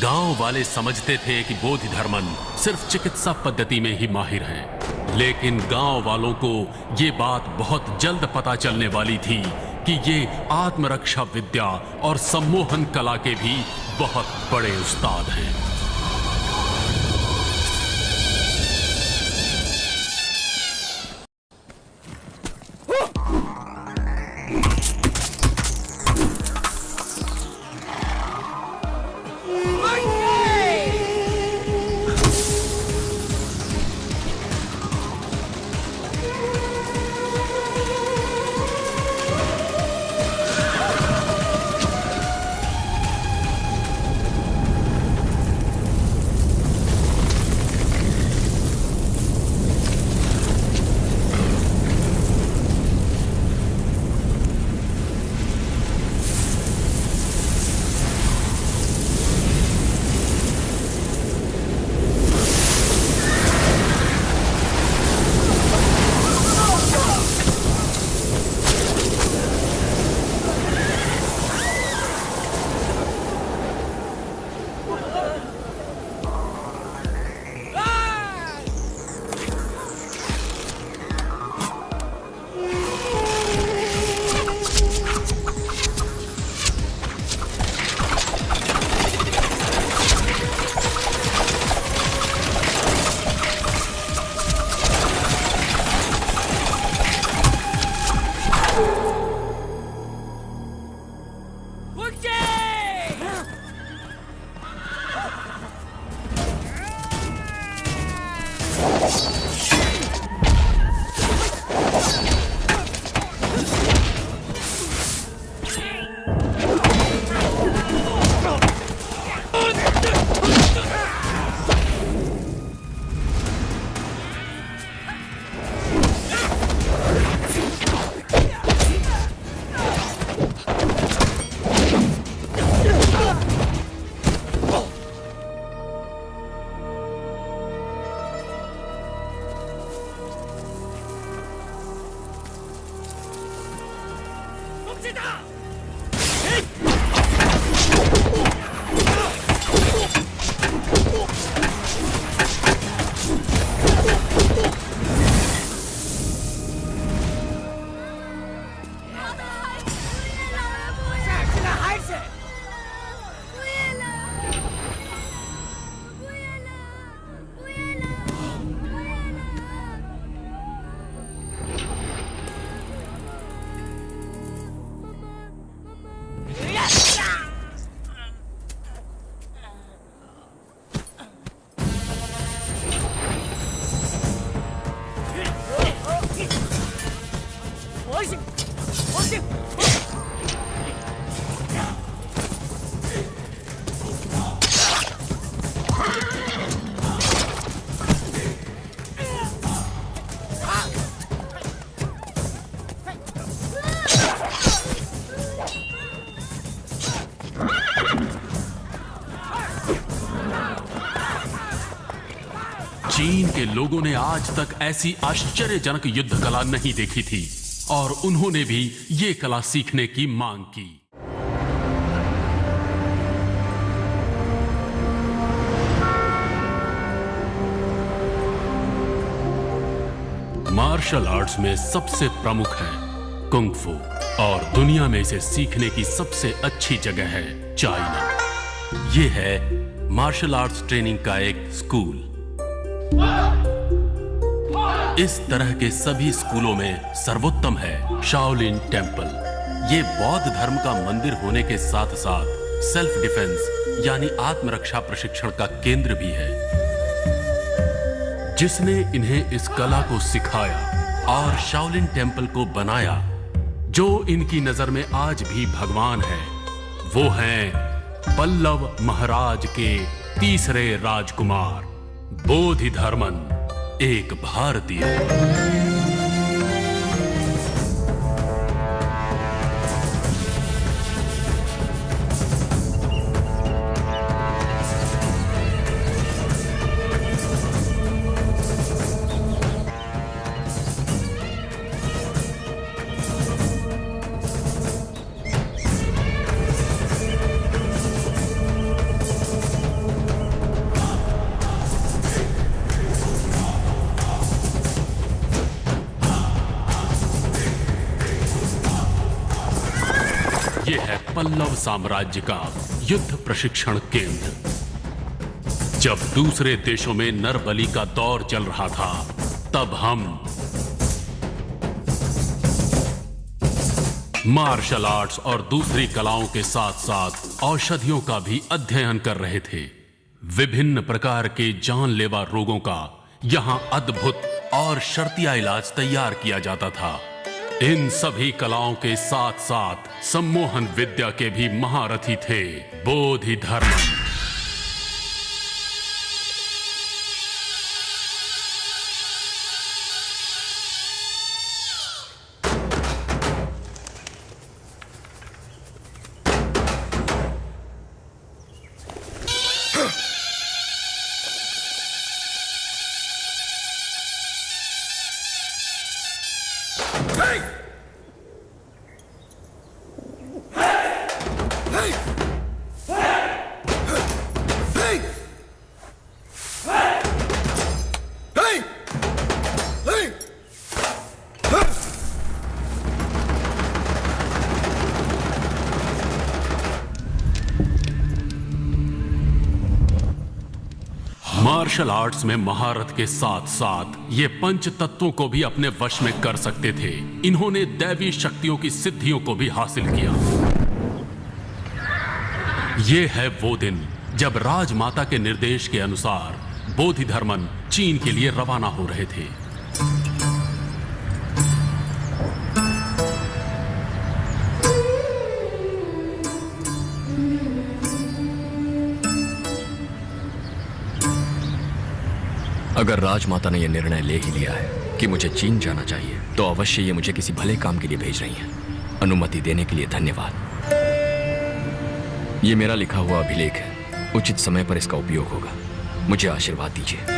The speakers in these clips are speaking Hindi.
गांव वाले समझते थे कि बोधिधर्मन सिर्फ चिकित्सा पद्धति में ही माहिर हैं, लेकिन गांव वालों को ये बात बहुत जल्द पता चलने वाली थी कि ये आत्मरक्षा विद्या और सम्मोहन कला के भी बहुत बड़े उस्ताद हैं। चीन के लोगों ने आज तक ऐसी आश्चर्यजनक युद्ध कला नहीं देखी थी और उन्होंने भी ये कला सीखने की मांग की। मार्शल आर्ट्स में सबसे प्रमुख है कुंग फू और दुनिया में इसे सीखने की सबसे अच्छी जगह है चाइना। ये है मार्शल आर्ट्स ट्रेनिंग का एक स्कूल। इस तरह के सभी स्कूलों में सर्वोत्तम है शाओलिन टेम्पल। ये बौद्ध धर्म का मंदिर होने के साथ साथ सेल्फ डिफेंस यानी आत्मरक्षा प्रशिक्षण का केंद्र भी है। जिसने इन्हें इस कला को सिखाया और शाओलिन टेम्पल को बनाया, जो इनकी नजर में आज भी भगवान है, वो हैं पल्लव महाराज के तीसरे राजकुमार बोधिधर्मन, एक भारतीय। ये है पल्लव साम्राज्य का युद्ध प्रशिक्षण केंद्र। जब दूसरे देशों में नरबलि का दौर चल रहा था, तब हम मार्शल आर्ट्स और दूसरी कलाओं के साथ साथ औषधियों का भी अध्ययन कर रहे थे। विभिन्न प्रकार के जानलेवा रोगों का यहां अद्भुत और शर्तिया इलाज तैयार किया जाता था। इन सभी कलाओं के साथ साथ सम्मोहन विद्या के भी महारथी थे बोधिधर्मन। मार्शल आर्ट्स में महारत के साथ साथ ये पंच तत्वों को भी अपने वश में कर सकते थे। इन्होंने दैवी शक्तियों की सिद्धियों को भी हासिल किया। ये है वो दिन जब राजमाता के निर्देश के अनुसार बोधिधर्मन चीन के लिए रवाना हो रहे थे। अगर राजमाता ने यह निर्णय ले ही लिया है कि मुझे चीन जाना चाहिए, तो अवश्य ये मुझे किसी भले काम के लिए भेज रही हैं। अनुमति देने के लिए धन्यवाद। ये मेरा लिखा हुआ अभिलेख है, उचित समय पर इसका उपयोग होगा। मुझे आशीर्वाद दीजिए।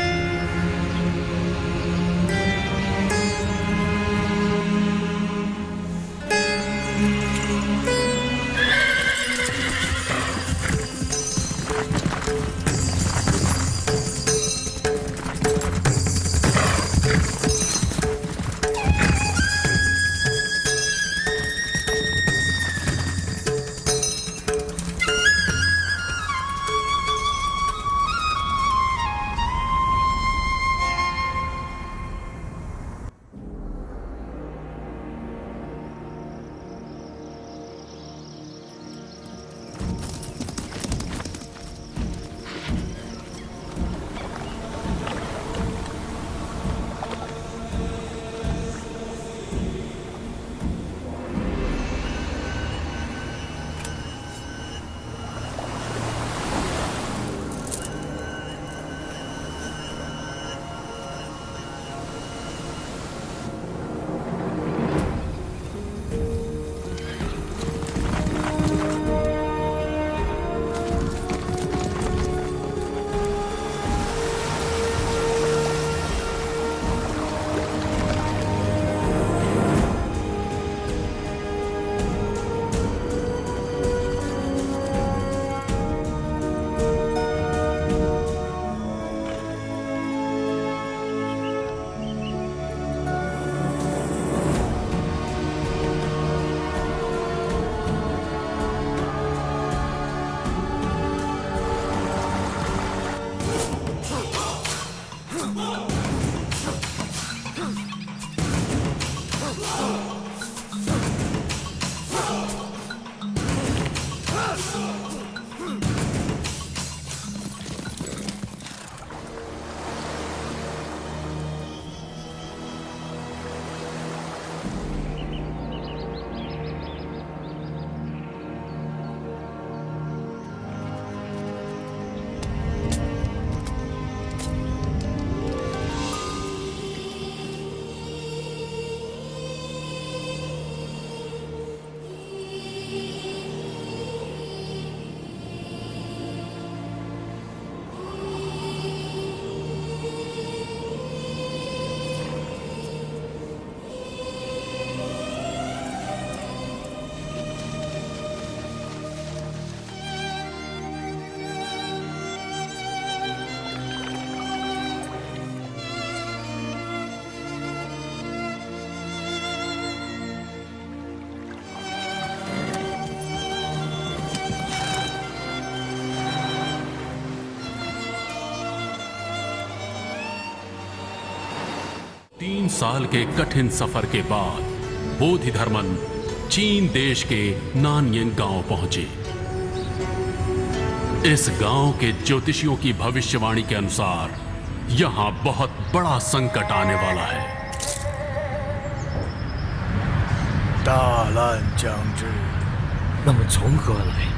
3 साल के कठिन सफर के बाद बोधिधर्मन चीन देश के नानयिंग गांव पहुंचे। इस गांव के ज्योतिषियों की भविष्यवाणी के अनुसार यहां बहुत बड़ा संकट आने वाला है। 大难将至。那么从何来？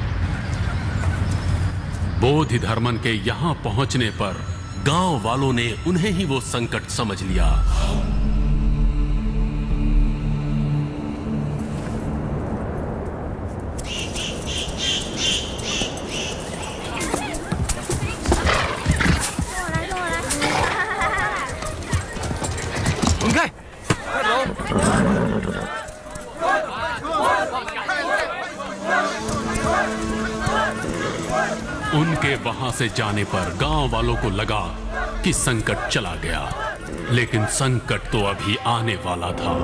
बोधिधर्मन के यहां पहुंचने पर गांव वालों ने उन्हें ही वो संकट समझ लिया। उनके वहां से जाने पर गांव वालों को लगा कि संकट चला गया, लेकिन संकट तो अभी आने वाला था।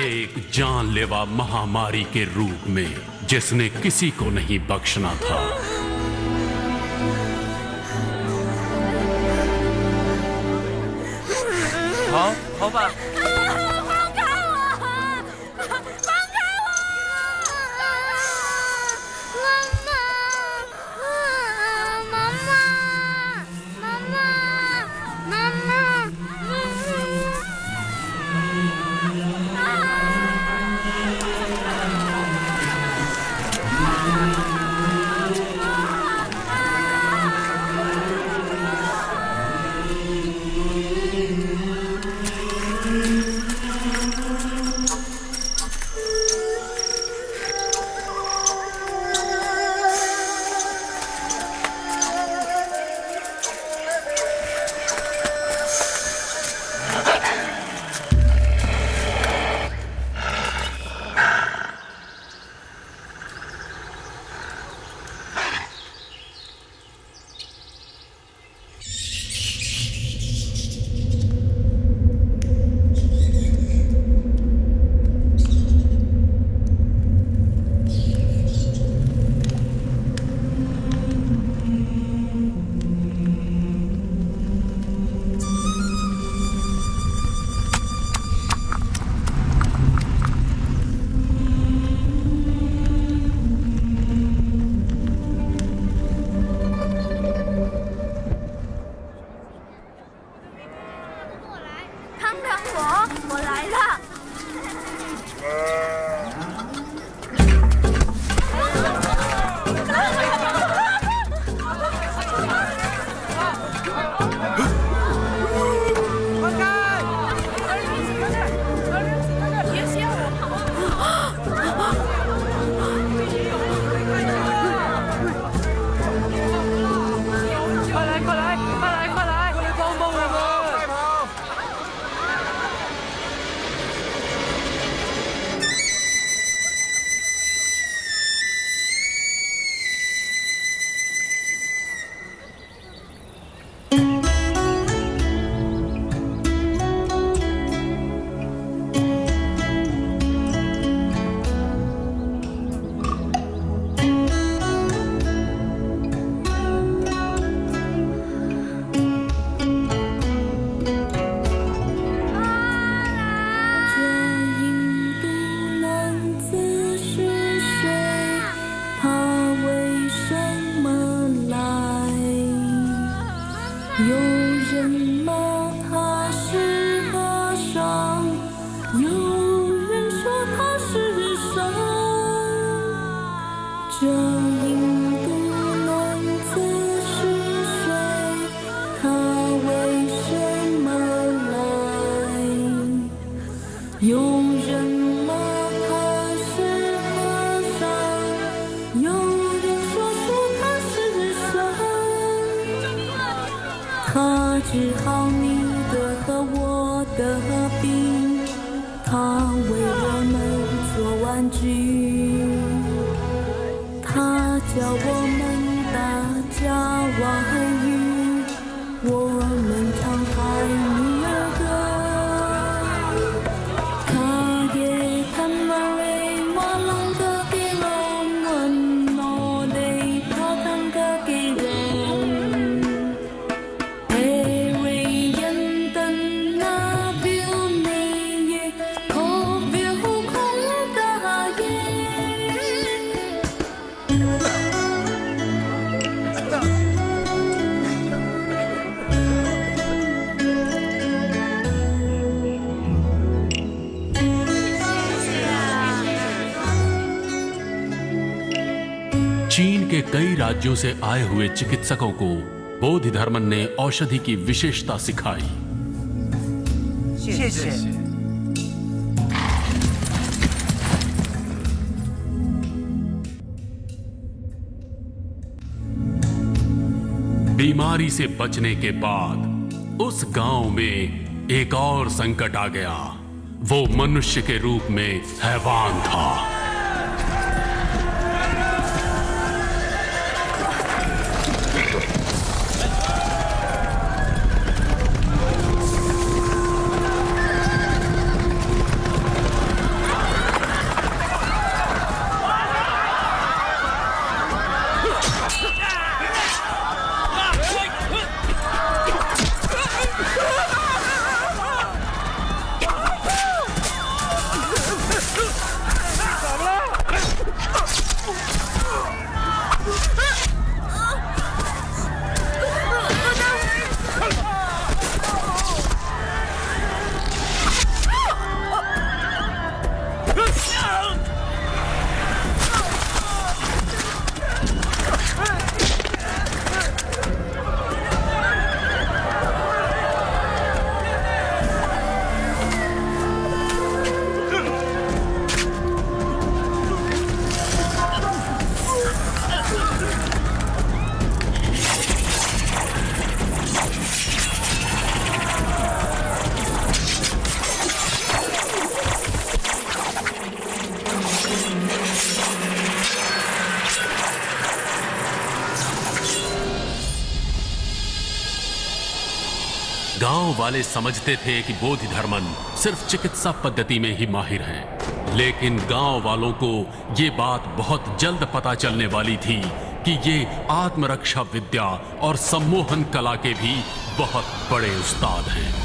एक जानलेवा महामारी के रूप में जिसने किसी को नहीं बख्शना था। हाँ, 好吧。 治好你的和我的病，他为我们做玩具，他教我们大家外语，我们唱泰米尔歌。他也他们为马朗的给龙文诺的他当个给人。कई राज्यों से आए हुए चिकित्सकों को बोधिधर्मन ने औषधि की विशेषता सिखाई। 谢谢。 बीमारी से बचने के बाद उस गांव में एक और संकट आ गया। वो मनुष्य के रूप में हैवान था। गांव वाले समझते थे कि बोधिधर्मन सिर्फ चिकित्सा पद्धति में ही माहिर हैं, लेकिन गांव वालों को ये बात बहुत जल्द पता चलने वाली थी कि ये आत्मरक्षा विद्या और सम्मोहन कला के भी बहुत बड़े उस्ताद हैं।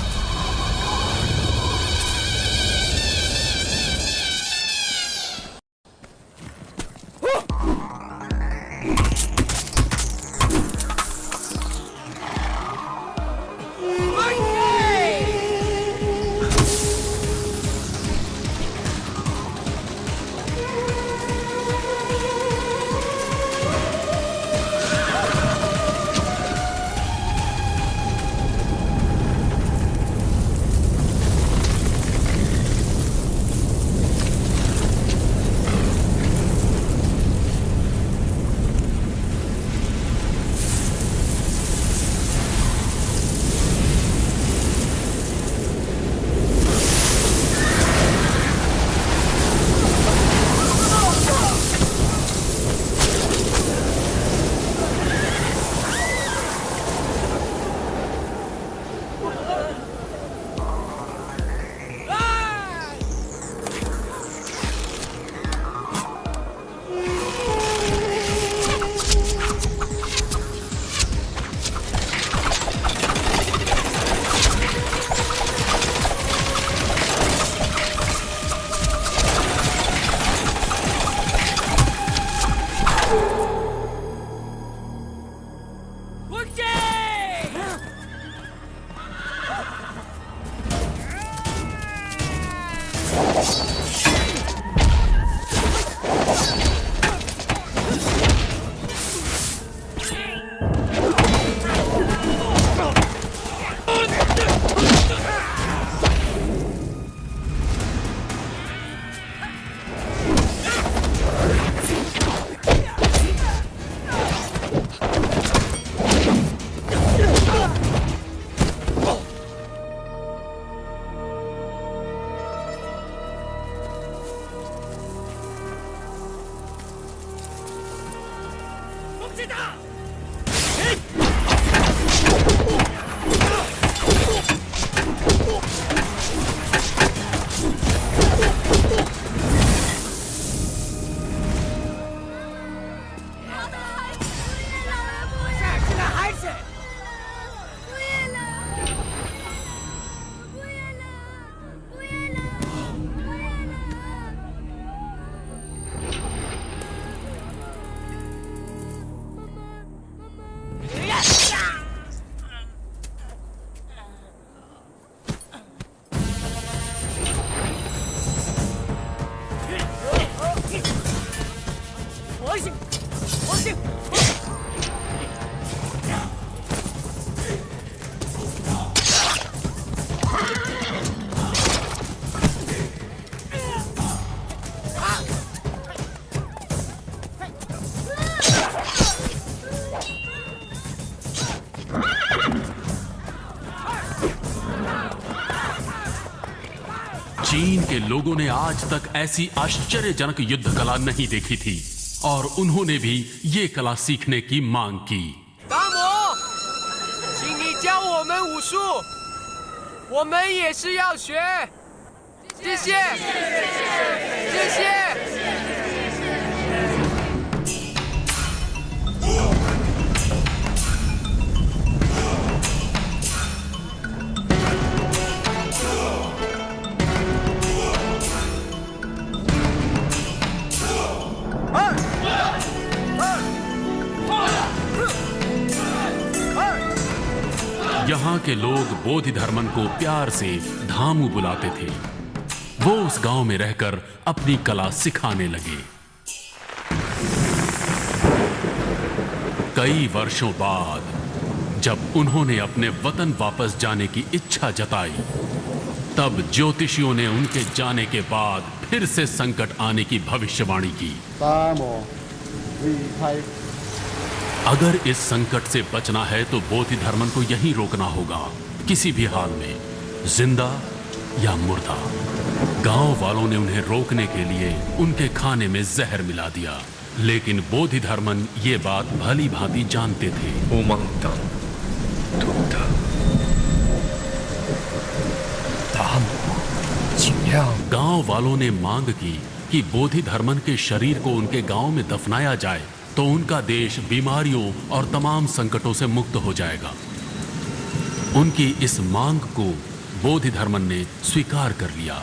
चीन के लोगों ने आज तक ऐसी आश्चर्यजनक युद्ध कला नहीं देखी थी और उन्होंने भी ये कला सीखने की मांग की। 达摩，请你教我们武术，我们也是要学。谢谢，谢谢。यहाँ के लोग बोधिधर्मन को प्यार से धामू बुलाते थे। वो उस गांव में रहकर अपनी कला सिखाने लगे। कई वर्षों बाद जब उन्होंने अपने वतन वापस जाने की इच्छा जताई, तब ज्योतिषियों ने उनके जाने के बाद फिर से संकट आने की भविष्यवाणी की। अगर इस संकट से बचना है तो बोधिधर्मन को यहीं रोकना होगा, किसी भी हाल में, जिंदा या मुर्दा। गांव वालों ने उन्हें रोकने के लिए उनके खाने में जहर मिला दिया, लेकिन बोधिधर्मन ये बात भली भांति जानते थे। गांव वालों ने मांग की कि बोधिधर्मन के शरीर को उनके गांव में दफनाया जाए तो उनका देश बीमारियों और तमाम संकटों से मुक्त हो जाएगा। उनकी इस मांग को बोधिधर्मन ने स्वीकार कर लिया।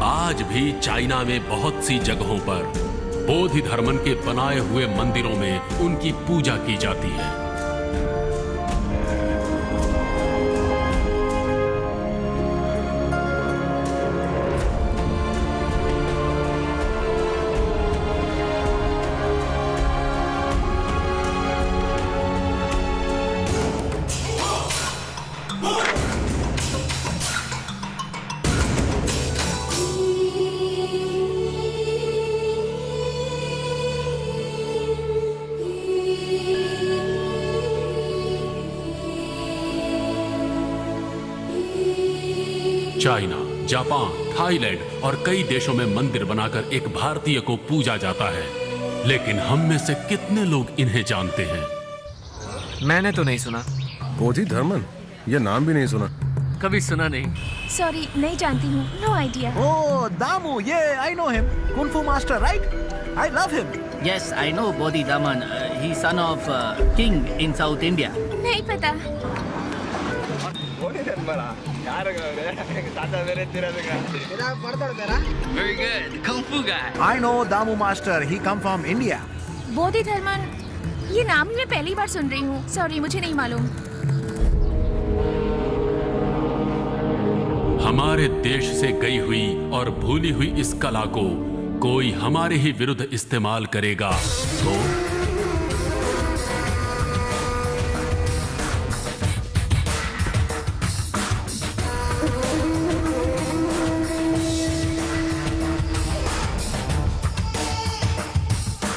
आज भी चाइना में बहुत सी जगहों पर बोधिधर्मन के बनाए हुए मंदिरों में उनकी पूजा की जाती है। चाइना, जापान, थाईलैंड और कई देशों में मंदिर बनाकर एक भारतीय को पूजा जाता है, लेकिन हम में से कितने लोग इन्हें जानते हैं? मैंने तो नहीं सुना। बोधिधर्मन, ये नाम भी नहीं सुना। कभी सुना नहीं। सॉरी, नहीं जानती हूँ। No idea. Oh, Damu, yeah, I know him. Kung Fu master, right? I love him. Yes, I know Bodhidharman. He's son of king in South India. नहीं पता। Very good. Kung Fu guy. I know Damu master. He come from India. Bodhidharman, ये नाम ही मैं पहली बार सुन रही हूँ। सॉरी, मुझे नहीं मालूम। हमारे देश से गई हुई और भूली हुई इस कला को कोई हमारे ही विरुद्ध इस्तेमाल करेगा तो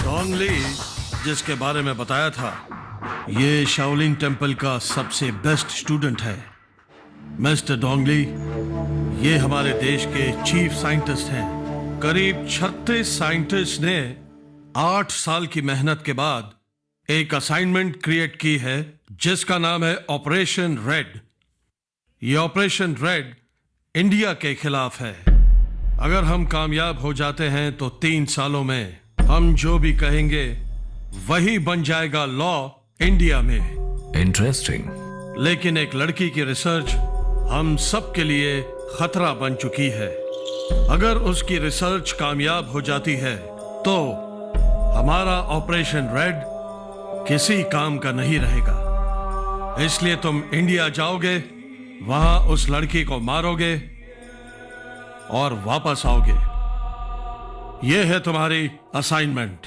डॉन ली, जिसके बारे में बताया था, ये शाओलिन टेम्पल का सबसे बेस्ट स्टूडेंट है। मिस्टर डोंगली, ये हमारे देश के चीफ साइंटिस्ट हैं। करीब 36 साइंटिस्ट ने 8 साल की मेहनत के बाद एक असाइनमेंट क्रिएट की है जिसका नाम है ऑपरेशन रेड। ये ऑपरेशन रेड इंडिया के खिलाफ है। अगर हम कामयाब हो जाते हैं तो 3 सालों में हम जो भी कहेंगे वही बन जाएगा लॉ इंडिया में। इंटरेस्टिंग। लेकिन एक लड़की की रिसर्च हम सब के लिए खतरा बन चुकी है। अगर उसकी रिसर्च कामयाब हो जाती है तो हमारा ऑपरेशन रेड किसी काम का नहीं रहेगा। इसलिए तुम इंडिया जाओगे, वहां उस लड़की को मारोगे और वापस आओगे। यह है तुम्हारी असाइनमेंट।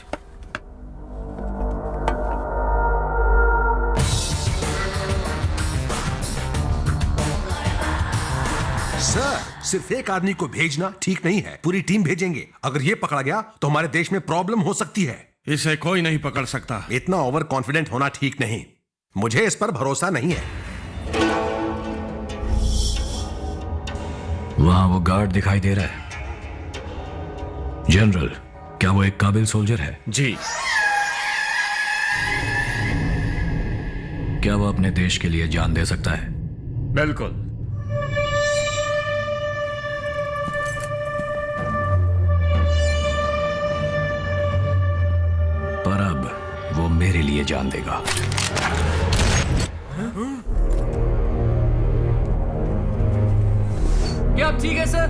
सर, सिर्फ एक आदमी को भेजना ठीक नहीं है, पूरी टीम भेजेंगे। अगर ये पकड़ा गया तो हमारे देश में प्रॉब्लम हो सकती है। इसे कोई नहीं पकड़ सकता। इतना ओवर कॉन्फिडेंट होना ठीक नहीं। मुझे इस पर भरोसा नहीं है। वहां वो गार्ड दिखाई दे रहा है। जनरल, क्या वो एक काबिल सोल्जर है? जी। क्या वो अपने देश के लिए जान दे सकता है? बिल्कुल। पर अब वो मेरे लिए जान देगा। क्या आप ठीक है सर?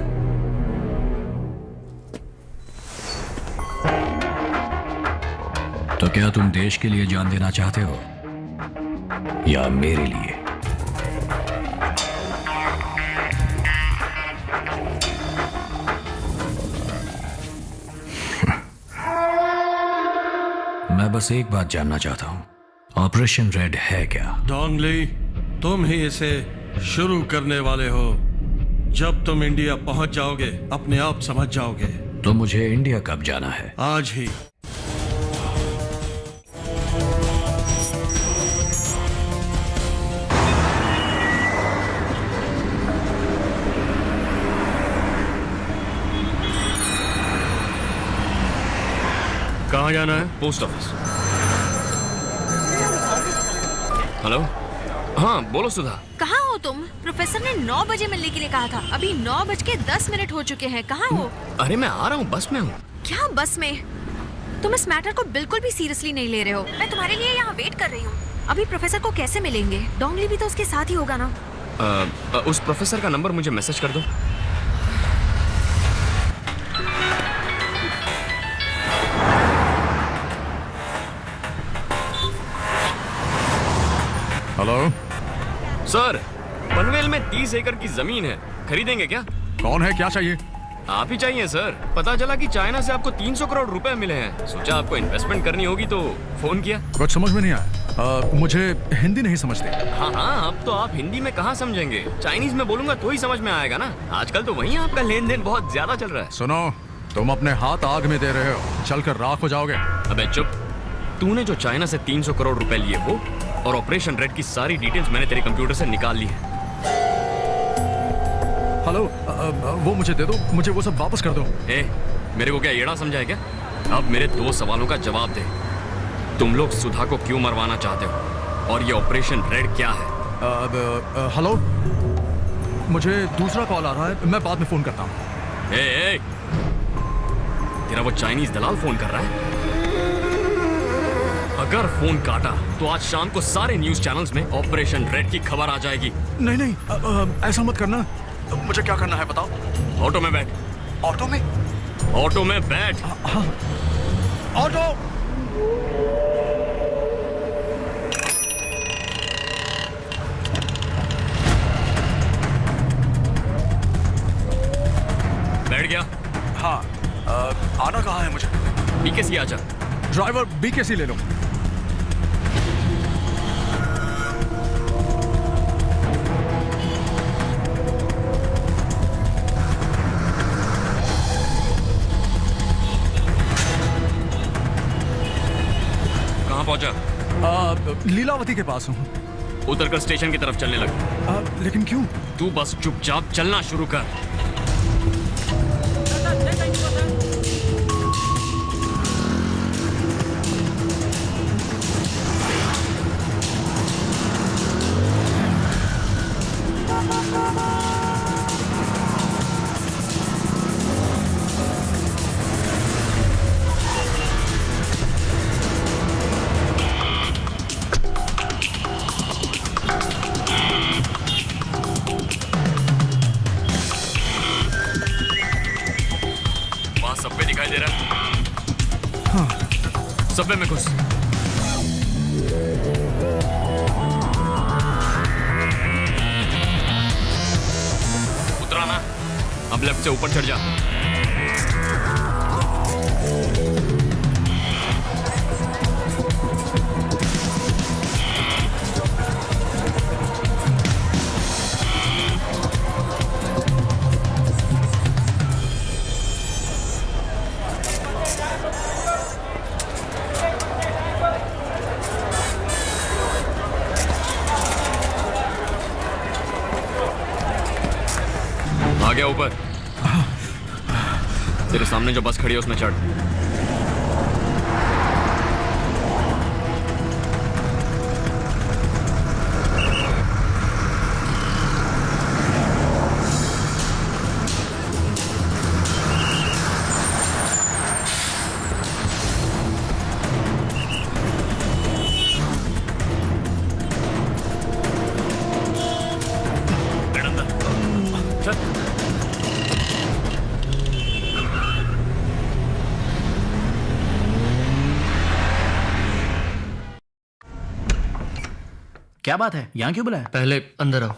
तो क्या तुम देश के लिए जान देना चाहते हो या मेरे लिए? मैं बस एक बात जानना चाहता हूं, ऑपरेशन रेड है क्या? डोंगली, तुम ही इसे शुरू करने वाले हो। जब तुम इंडिया पहुंच जाओगे अपने आप समझ जाओगे। तो मुझे इंडिया कब जाना है? आज ही। कहाँ जाना है? Post office. हेलो। हाँ बोलो सुधा। कहाँ हो तुम? प्रोफेसर ने 9 बजे मिलने के लिए कहा था। अभी 9:10 हो चुके हैं। कहाँ हो? अरे मैं आ रहा हूँ, बस में हूँ। क्या बस में? तुम इस मैटर को बिल्कुल भी सीरियसली नहीं ले रहे हो। मैं तुम्हारे लिए यहाँ वेट कर रही हूँ। अभी प्रोफेसर को कैसे मिलेंगे? डोंगली भी तो उसके साथ ही होगा ना? उस प्रोफेसर का नंबर मुझे मैसेज कर दो। हेलो सर, पनवेल में 30 एकड़ की जमीन है, खरीदेंगे क्या? कौन है, क्या चाहिए? आप ही चाहिए सर। पता चला कि चाइना से आपको 300 करोड़ रुपए मिले हैं। सोचा आपको इन्वेस्टमेंट करनी होगी तो फोन किया। कुछ समझ में नहीं आया। मुझे हिंदी नहीं समझते। हाँ हाँ, अब तो आप हिंदी में कहाँ समझेंगे, चाइनीज में बोलूंगा तो ही समझ में आएगा ना। आजकल तो वहीं आपका लेन देन बहुत ज्यादा चल रहा है। सुनो, तुम अपने हाथ आग में दे रहे हो, चलकर राख हो जाओगे। अबे चुप। तूने जो चाइना से 300 करोड़ रुपए लिए वो, और ऑपरेशन रेड की सारी डिटेल्स मैंने तेरे कंप्यूटर से निकाल ली है। हेलो, वो मुझे दे दो, मुझे वो सब वापस कर दो। मेरे को क्या येड़ा समझा है क्या? अब मेरे 2 सवालों का जवाब दे। तुम लोग सुधा को क्यों मरवाना चाहते हो, और ये ऑपरेशन रेड क्या है? हेलो, मुझे दूसरा कॉल आ रहा है, मैं बाद में फोन करता हूँ। तेरा वो चाइनीज दलाल फोन कर रहा है? अगर फोन काटा तो आज शाम को सारे न्यूज चैनल्स में ऑपरेशन रेड की खबर आ जाएगी। नहीं नहीं, ऐसा मत करना। मुझे क्या करना है बताओ? ऑटो में बैठ। ऑटो में? ऑटो में बैठ। हाँ, ऑटो। बैठ गया? हाँ। आना कहाँ है मुझे? बीकेसी आजा। ड्राइवर बीकेसी ले लो। कहाँ पहुंचा? लीलावती के पास हूँ। उतरकर स्टेशन की तरफ चलने लग। लेकिन क्यों? तू बस चुपचाप चलना शुरू कर। वहां सबवे दिखाई दे रहा है। हाँ। सबवे में घुस। उतरा ना, अब लेफ्ट से ऊपर चढ़ जा। आ गया ऊपर। तेरे सामने जो बस खड़ी है उसमें चढ़। क्या बात है? यहाँ क्यों बुलाया? पहले अंदर आओ।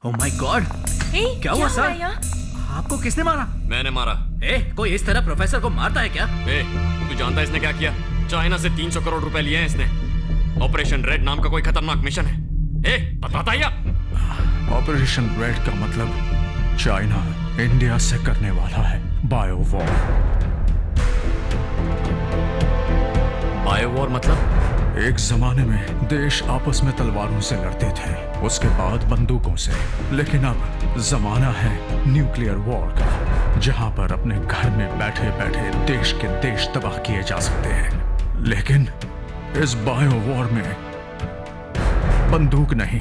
Oh my God! क्या हुआ सर? आपको किसने मारा? मैंने मारा। कोई इस तरह प्रोफेसर को मारता है क्या? तू जानता है इसने क्या किया? चाइना से 300 करोड़ रुपए लिए हैं इसने। ऑपरेशन रेड नाम का कोई खतरनाक मिशन है। बताता या? ऑपरेशन रेड का मतलब चाइना इंडिया से करने वाला है बायो वॉर। बायो वॉर मतलब? एक जमाने में देश आपस में तलवारों से लड़ते थे, उसके बाद बंदूकों से। लेकिन अब जमाना है न्यूक्लियर वॉर का, जहां पर अपने घर में बैठे बैठे देश के देश तबाह किए जा सकते हैं। लेकिन इस बायो वॉर में बंदूक नहीं,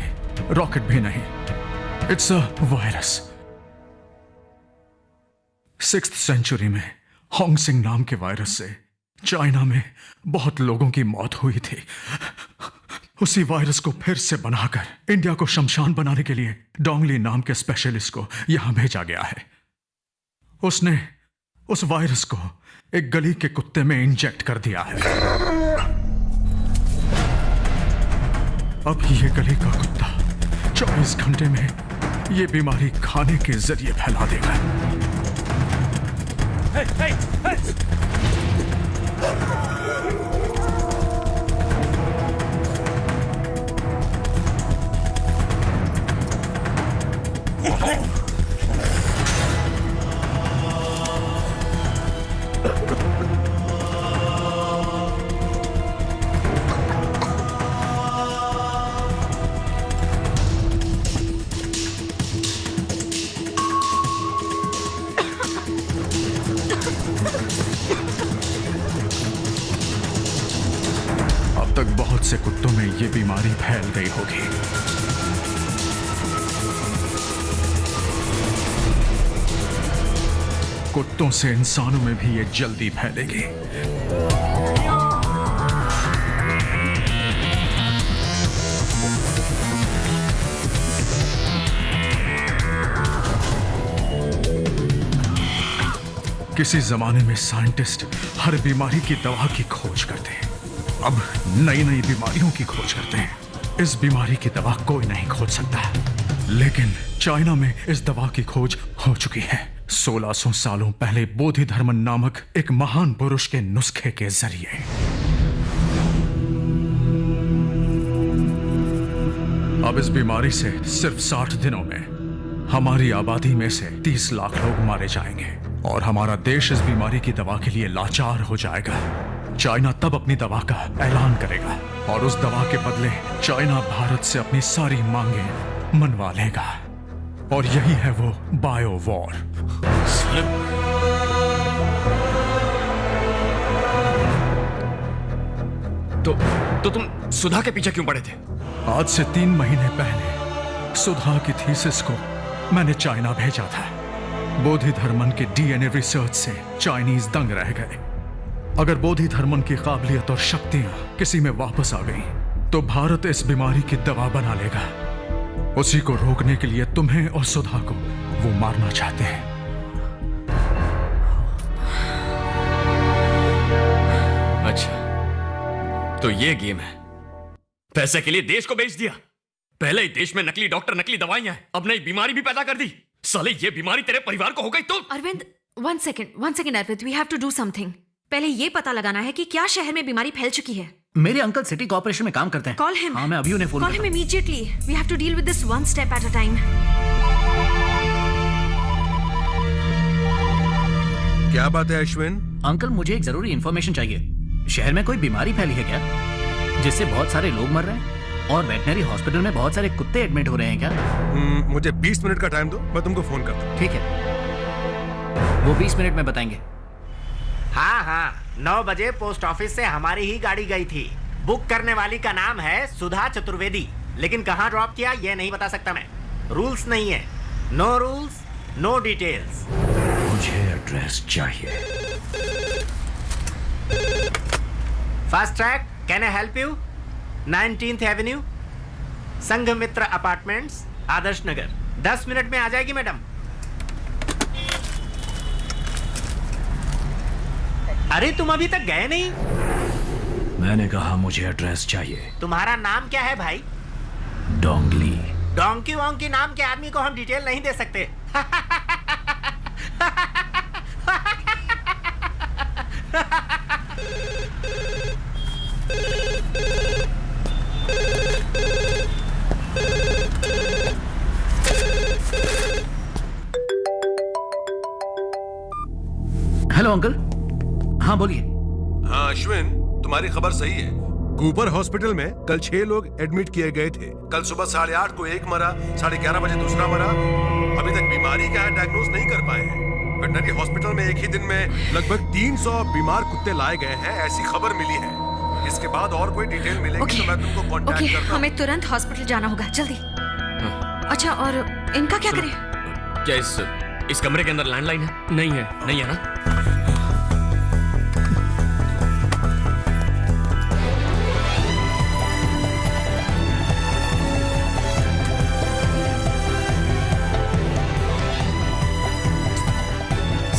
रॉकेट भी नहीं, it's a virus. 6th century में होंगसिंग नाम के वायरस से चाइना में बहुत लोगों की मौत हुई थी। उसी वायरस को फिर से बनाकर इंडिया को शमशान बनाने के लिए डोंगली नाम के स्पेशलिस्ट को यहां भेजा गया है। उसने उस वायरस को एक गली के कुत्ते में इंजेक्ट कर दिया है। अब ये गली का कुत्ता 24 घंटे में ये बीमारी खाने के जरिए फैला देगा। अब तक बहुत से कुत्तों में ये बीमारी फैल गई होगी। कुत्तों से इंसानों में भी ये जल्दी फैलेगी। किसी जमाने में साइंटिस्ट हर बीमारी की दवा की खोज करते हैं, अब नई नई बीमारियों की खोज करते हैं। इस बीमारी की दवा कोई नहीं खोज सकता, लेकिन चाइना में इस दवा की खोज हो चुकी है 1600 सालों पहले बोधि धर्म नामक एक महान पुरुष के नुस्खे के जरिए। अब इस बीमारी से सिर्फ 60 दिनों में हमारी आबादी में से 30 लाख लोग मारे जाएंगे और हमारा देश इस बीमारी की दवा के लिए लाचार हो जाएगा। चाइना तब अपनी दवा का ऐलान करेगा और उस दवा के बदले चाइना भारत से अपनी सारी मांगें मनवा लेगा। और यही है वो बायो वॉर। तो तुम सुधा के पीछे क्यों पड़े थे? आज से 3 महीने पहले सुधा की थीसिस को मैंने चाइना भेजा था। बोधिधर्मन के डीएनए रिसर्च से चाइनीज दंग रह गए। अगर बोधिधर्मन की काबिलियत और शक्तियां किसी में वापस आ गई तो भारत इस बीमारी की दवा बना लेगा। उसी को रोकने के लिए तुम्हें और सुधा को वो मारना चाहते हैं। अच्छा, तो ये गेम है। पैसे के लिए देश को बेच दिया। पहले ही देश में नकली डॉक्टर, नकली दवाइयां हैं, अब नई बीमारी भी पैदा कर दी। साले, ये बीमारी तेरे परिवार को हो गई तो? Arvind, one second Arvind, we have to do something. पहले ये पता लगाना है कि क्या शहर में बीमारी फैल चुकी है। मेरे अंकल सिटी कॉर्पोरेशन में काम करते हैं। Call him. हाँ, मैं अभी उन्हें phone call him immediately. We have to deal with this one step at a time. क्या बात है अश्विन? अंकल, मुझे एक जरूरी इंफॉर्मेशन चाहिए। शहर में कोई बीमारी फैली है क्या, जिससे बहुत सारे लोग मर रहे हैं? और वेटनरी हॉस्पिटल में बहुत सारे कुत्ते एडमिट हो रहे हैं क्या? मुझे 20 मिनट का टाइम दो, मैं तुमको फोन करता हूँ। ठीक है, वो 20 मिनट में बताएंगे। हाँ, 9 बजे पोस्ट ऑफिस से हमारी ही गाड़ी गई थी। बुक करने वाली का नाम है सुधा चतुर्वेदी, लेकिन कहाँ ड्रॉप किया ये नहीं बता सकता मैं। रूल्स नहीं है। No rules, no details. मुझे एड्रेस चाहिए। Fast track, can I help you? 19th avenue, Sanghamitra apartments, Adarsh Nagar. 10 minute में आ जाएगी मैडम। अरे तुम अभी तक गए नहीं? मैंने कहा मुझे एड्रेस चाहिए। तुम्हारा नाम क्या है भाई? डोंगली। डोंकी वोंकी नाम के आदमी को हम डिटेल नहीं दे सकते। Hello uncle. हाँ बोलिए। हाँ अश्विन, तुम्हारी खबर सही है। कूपर हॉस्पिटल में कल 6 लोग एडमिट किए गए थे। कल सुबह 8:30 को एक मरा, 11:30 बजे दूसरा मरा। अभी तक बीमारी का डायग्नोज नहीं कर पाए हैं। वेटनरी हॉस्पिटल में एक ही दिन में लगभग 300 बीमार कुत्ते लाए गए हैं, ऐसी खबर मिली है। इसके बाद और कोई डिटेल मिलेगी तो मैं तुमको कांटेक्ट करता हूं। हमें तुरंत हॉस्पिटल जाना होगा, जल्दी। अच्छा, और इनका क्या करें? क्या इस कमरे के अंदर लैंडलाइन है? नहीं है ना?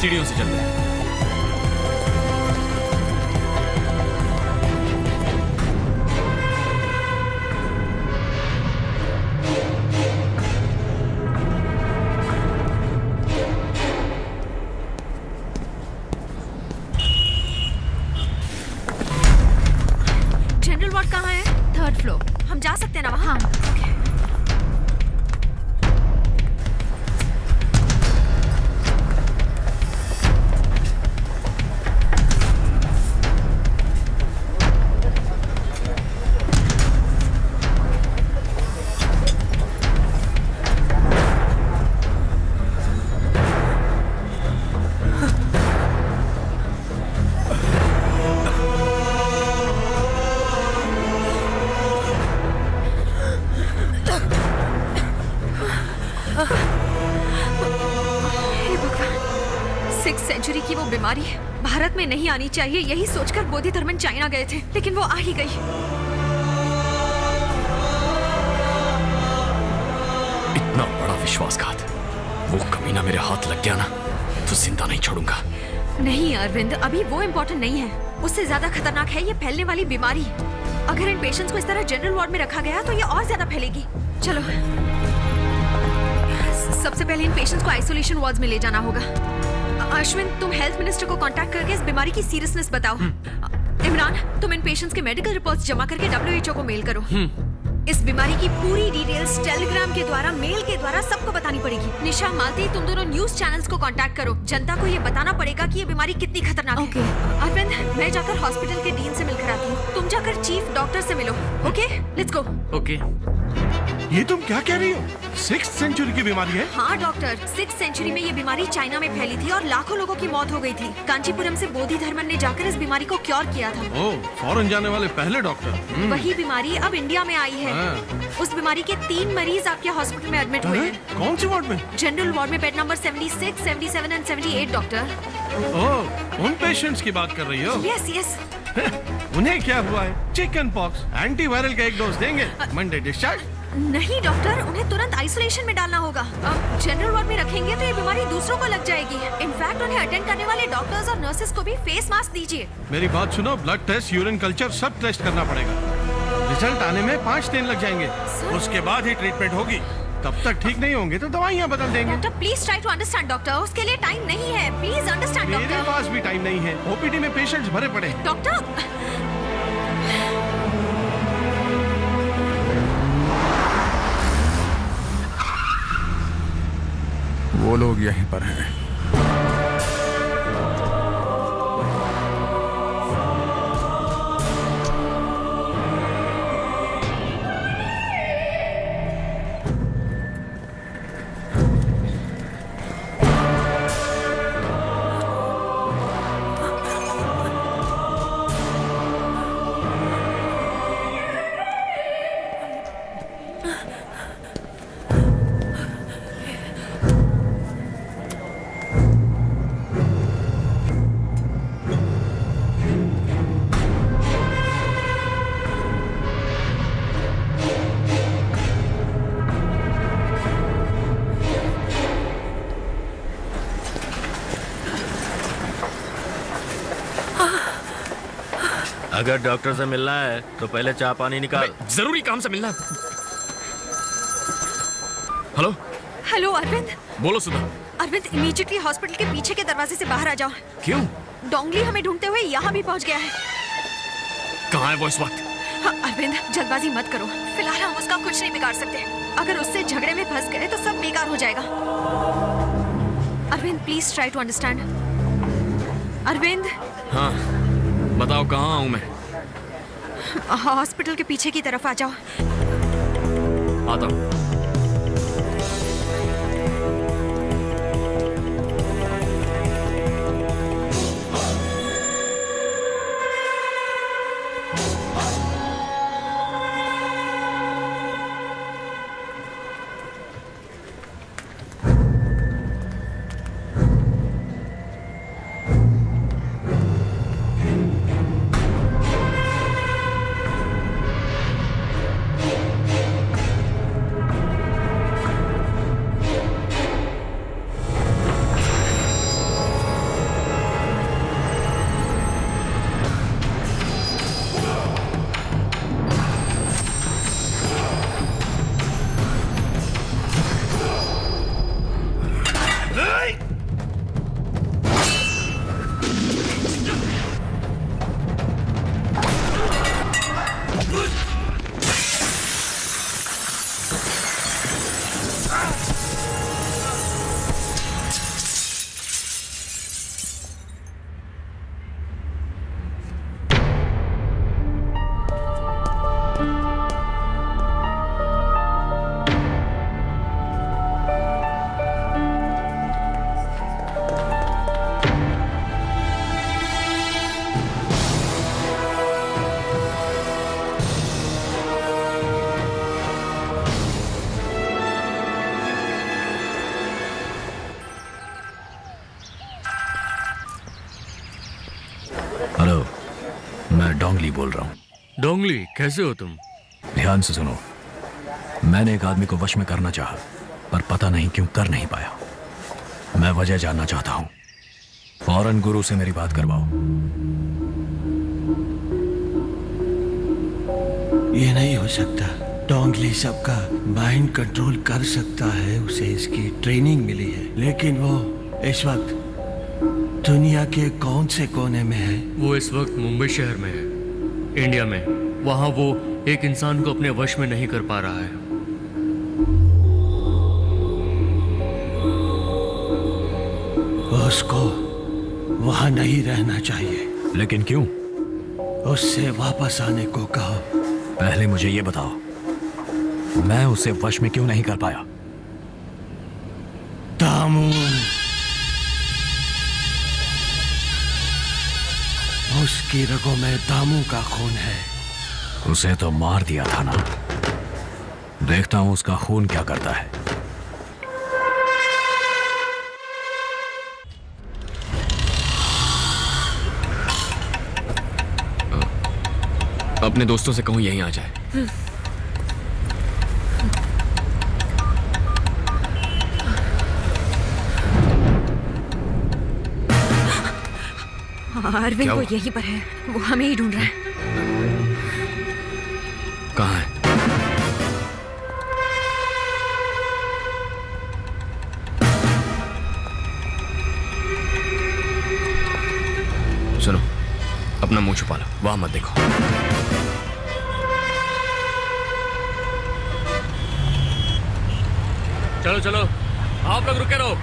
सीढ़ियों से चलते हैं। जनरल वार्ड कहाँ है? 3rd floor. हम जा सकते हैं ना वहाँ? सेंचुरी की वो बीमारी भारत में नहीं आनी चाहिए, यही सोचकर बोधिधर्मन चाइना गए थे, लेकिन वो आ ही गई। इतना बड़ा विश्वासघात, वो कमीना मेरे हाथ लग गया ना तो जिंदा नहीं छोड़ूंगा। नहीं अरविंद, अभी वो इम्पोर्टेंट नहीं है। उससे ज्यादा खतरनाक है ये फैलने वाली बीमारी। अगर इन पेशेंट्स को इस तरह जनरल वार्ड में रखा गया तो ये और ज्यादा फैलेगी। चलो, सबसे पहले इन पेशेंट्स को आइसोलेशन वार्ड्स में ले जाना होगा। अश्विन, तुम हेल्थ मिनिस्टर को कांटेक्ट करके इस बीमारी की सीरियसनेस बताओ। इमरान, तुम इन पेशेंट्स के मेडिकल रिपोर्ट्स जमा करके WHO को मेल करो। इस बीमारी की पूरी डिटेल्स टेलीग्राम के द्वारा, मेल के द्वारा सबको बतानी पड़ेगी। निशा, मालती, तुम दोनों न्यूज चैनल्स को कांटेक्ट करो। जनता को ये बताना पड़ेगा कि ये बीमारी कितनी खतरनाक है। अरविंद, मैं जाकर हॉस्पिटल के डीन से मिलकर आती हूँ। तुम जाकर चीफ डॉक्टर से मिलो। Okay, let's go. ओके। ये तुम क्या कह रही हो? 6th सेंचुरी की बीमारी है? हाँ डॉक्टर, 6th सेंचुरी में ये बीमारी चाइना में फैली थी और लाखों लोगों की मौत हो गई थी। कांचीपुरम से बोधि धर्मन ने जाकर इस बीमारी को क्योर किया था। ओह, फॉरेन जाने वाले पहले डॉक्टर। वही बीमारी अब इंडिया में आई है। उस बीमारी के 3 मरीज आपके हॉस्पिटल में एडमिट हुए हैं। कौन सी वार्ड में? जनरल वार्ड में बेड नंबर 76, 77 एंड 78 डॉक्टर। ओह, उन पेशेंट्स की बात कर रही हो? Yes yes. उन्हें क्या हुआ है? Chicken pox. एंटीवायरल का एक डोज देंगे, मंडे डिस्चार्ज। नहीं डॉक्टर, उन्हें तुरंत आइसोलेशन में डालना होगा। अब जनरल वार्ड में रखेंगे तो ये बीमारी दूसरों को लग जाएगी। इनफैक्ट उन्हें अटेंड करने वाले डॉक्टर्स और नर्सेस को भी फेस मास्क दीजिए। मेरी बात सुनो, ब्लड टेस्ट, यूरिन कल्चर सब टेस्ट करना पड़ेगा। रिजल्ट आने में 5 दिन लग जाएंगे। उसके बाद ही ट्रीटमेंट होगी। तब तक ठीक नहीं होंगे तो दवाइयाँ बदल देंगे। Doctor please try to understand doctor, उसके लिए टाइम नहीं है। प्लीज अंडरस्टैंड मेरे डॉक्टर। पास भी टाइम नहीं है। ओपीडी में पेशेंट्स भरे पड़े हैं। डॉक्टर, वो लोग यहीं पर हैं। अगर डॉक्टर से मिलना है तो पहले चाय पानी निकाल। जरूरी काम से मिलना। Hello hello Arvind. बोलो सुधा। अरविंद, इमीडिएटली हॉस्पिटल के पीछे के दरवाजे से बाहर आ जाओ। क्यों? डोंगली हमें ढूंढते हुए यहाँ भी पहुँच गया है। कहाँ है वो इस वक्त? हाँ, अरविंद जल्दबाजी मत करो। फिलहाल हम उसका कुछ नहीं बिगाड़ सकते। अगर उससे झगड़े में फंस गए तो सब बेकार हो जाएगा। Arvind please try to understand. Arvind. हाँ बताओ, कहाँ हूँ मैं? हॉस्पिटल के पीछे की तरफ आ जाओ। आता हूँ। हेलो, मैं डोंगली बोल रहा हूँ। डोंगली, कैसे हो तुम? ध्यान से सुनो। मैंने एक आदमी को वश में करना चाहा, पर पता नहीं क्यों कर नहीं पाया। मैं वजह जानना चाहता हूँ। फौरन गुरु से मेरी बात करवाओ। ये नहीं हो सकता। डोंगली सबका माइंड कंट्रोल कर सकता है, उसे इसकी ट्रेनिंग मिली है। लेकिन वो इस वक्त दुनिया के कौन से कोने में है? वो इस वक्त मुंबई शहर में है, इंडिया में। वहाँ वो एक इंसान को अपने वश में नहीं कर पा रहा है। उसको वहां नहीं रहना चाहिए। लेकिन क्यों? उससे वापस आने को कहो। पहले मुझे ये बताओ, मैं उसे वश में क्यों नहीं कर पाया? दामू, उसकी रगों में दामू का खून है। उसे तो मार दिया था ना। देखता हूं उसका खून क्या करता है। अपने दोस्तों से कहूं यहीं आ जाए। अरविंद वो यहीं पर है, वो हमें ही ढूंढ रहा है। कहाँ है? सुनो, अपना मुंह छुपा लो, वहां मत देखो। चलो चलो, आप लोग रुके रहो।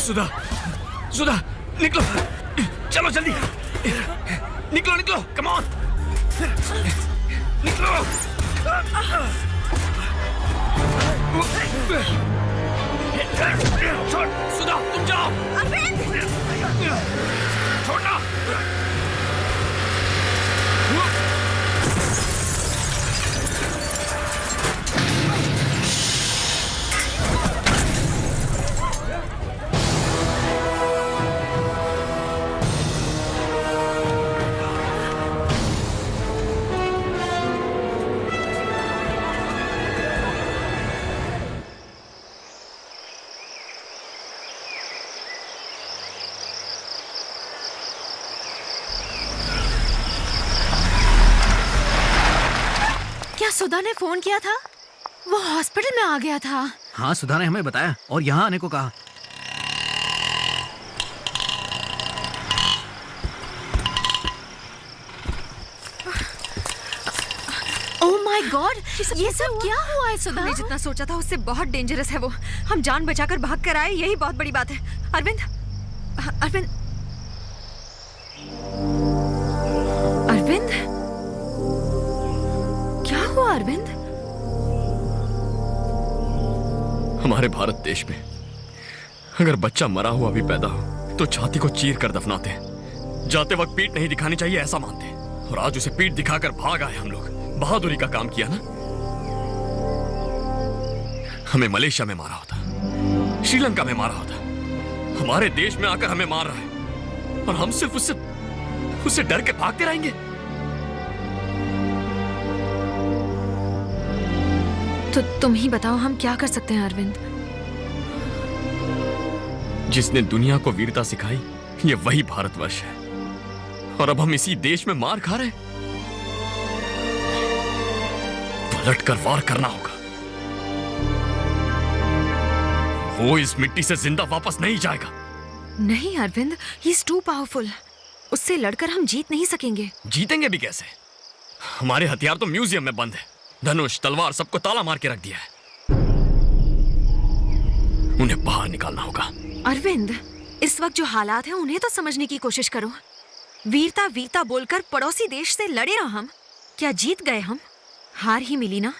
सुधा, सुधा, निकलो, चलो जल्दी, निकलो निकलो, कम ऑन, निकलो। छोड़, सुधा, तुम जाओ। छोड़ना। क्या सुधा ने फोन किया था? वो हॉस्पिटल में आ गया था। हाँ, सुधा ने हमें बताया और यहाँ आने को कहा। ओह माय गॉड, ये सब क्या हुआ है सुधा? हमने जितना सोचा था उससे बहुत डेंजरस है वो। हम जान बचाकर भाग कर आए, यही बहुत बड़ी बात है। अरविंद, अरविंद, अरविंद, क्या हुआ अरविंद? हमारे भारत देश में अगर बच्चा मरा हुआ भी पैदा हो तो छाती को चीर कर दफनाते हैं। जाते वक्त पीठ नहीं दिखानी चाहिए ऐसा मानते हैं। और आज उसे पीठ दिखाकर भाग आए हम लोग। बहादुरी का काम किया ना। हमें मलेशिया में मारा होता, श्रीलंका में मारा होता, हमारे देश में आकर हमें मार रहा है और हम सिर्फ उससे डर के भागते रहेंगे। तो तुम ही बताओ हम क्या कर सकते हैं अरविंद? जिसने दुनिया को वीरता सिखाई ये वही भारतवर्ष है और अब हम इसी देश में मार खा रहे हैं। पलट कर वार करना होगा। वो इस मिट्टी से जिंदा वापस नहीं जाएगा। नहीं Arvind, he is too powerful. उससे लड़कर हम जीत नहीं सकेंगे। जीतेंगे भी कैसे? हमारे हथियार तो म्यूजियम में बंद है। धनुष, तलवार सबको ताला मार के रख दिया है। उन्हें बाहर निकालना होगा। अरविंद, इस वक्त जो हालात हैं उन्हें तो समझने की कोशिश करो। वीरता वीरता बोलकर पड़ोसी देश से लड़े ना हम। क्या जीत गए हम? हार ही मिली ना।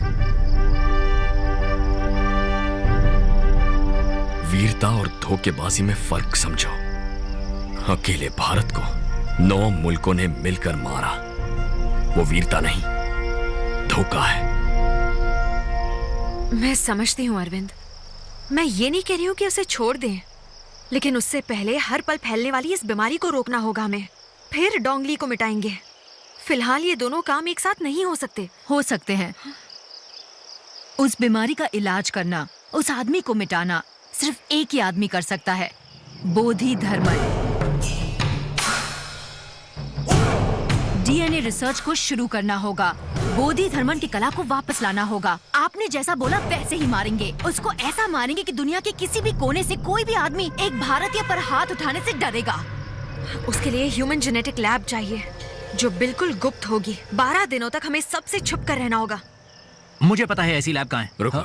वीरता और धोखेबाजी में फर्क समझो। अकेले भारत को 9 मुल्कों ने मिलकर मारा। वो वीरता नहीं, धोखा है। मैं समझती हूँ अरविंद। मैं ये नहीं कह रही हूँ कि उसे छोड़ दें, लेकिन उससे पहले हर पल फैलने वाली इस बीमारी को रोकना होगा हमें। फिर डोंगली को मिटाएंगे। फिलहाल ये दोनों काम एक साथ नहीं हो सकते। हो सकते हैं। उस बीमारी का इलाज करना, उस आदमी को मिटाना सिर्फ एक ही आदमी कर सकता है, बोधि धर्मन। डीएनए रिसर्च को शुरू करना होगा। बोधि धर्मन की कला को वापस लाना होगा। आपने जैसा बोला वैसे ही मारेंगे। उसको ऐसा मारेंगे कि दुनिया के किसी भी कोने से कोई भी आदमी एक भारतीय पर हाथ उठाने से डरेगा। उसके लिए ह्यूमन जेनेटिक लैब चाहिए जो बिल्कुल गुप्त होगी। 12 दिनों तक हमें सबसे छुप कर रहना होगा। मुझे पता है ऐसी लैब कहाँ है। रुको।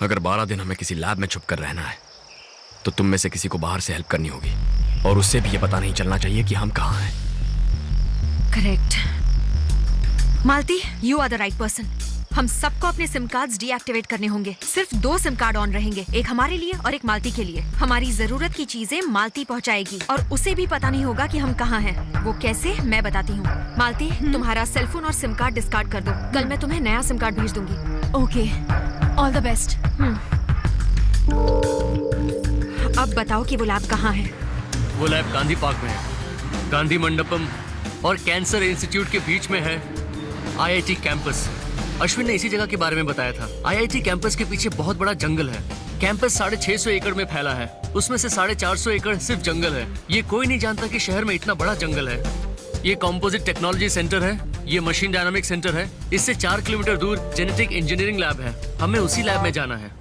अगर 12 दिन हमें किसी लैब में छुप कर रहना है तो तुम में से किसी को बाहर से हेल्प करनी होगी और उससे भी ये पता नहीं चलना चाहिए कि हम कहाँ हैं। Correct. Malti, you are the right person. हम सबको अपने सिम कार्ड्स डीएक्टिवेट करने होंगे। सिर्फ 2 सिम कार्ड ऑन रहेंगे, एक हमारे लिए और एक मालती के लिए। हमारी जरूरत की चीजें मालती पहुंचाएगी और उसे भी पता नहीं होगा कि हम कहाँ हैं। वो कैसे, मैं बताती हूँ। मालती, तुम्हारा सेलफोन और सिम कार्ड डिस्कार्ड कर दो। कल मैं तुम्हें नया सिम कार्ड भेज दूंगी। Okay, all the best. अब बताओ कि वो लैब कहाँ है? वो लैब गांधी पार्क में है। गांधी मंडपम और कैंसर इंस्टीट्यूट के बीच में है आईआईटी कैंपस। अश्विन ने इसी जगह के बारे में बताया था। आईआईटी कैंपस के पीछे बहुत बड़ा जंगल है। कैंपस 650 एकड़ में फैला है। उसमें से 450 एकड़ सिर्फ जंगल है। ये कोई नहीं जानता कि शहर में इतना बड़ा जंगल है। ये कंपोजिट टेक्नोलॉजी सेंटर है। ये मशीन डायनामिक सेंटर है। इससे 4 किलोमीटर दूर जेनेटिक इंजीनियरिंग लैब है। हमें उसी लैब में जाना है।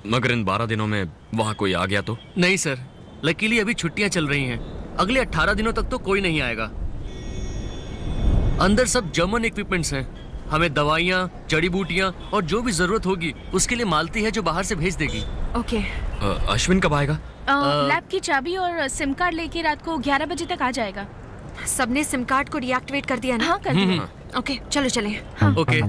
मगर इन 12 दिनों में वहाँ कोई आ गया तो? नहीं सर, लकीली अभी छुट्टियां चल रही हैं। अगले 18 दिनों तक तो कोई नहीं आएगा। अंदर सब जर्मन इक्विपमेंट्स हैं। हमें दवाइयाँ, जड़ी बूटियाँ और जो भी जरूरत होगी उसके लिए मालती है जो बाहर से भेज देगी। ओके। अश्विन कब आएगा? लैब की चाबी और सिम कार्ड लेके रात को 11 बजे तक आ जाएगा। सबने सिम कार्ड को डीएक्टिवेट कर दिया ना? हाँ, कर दिया। ओके, चलो चलें। ओके।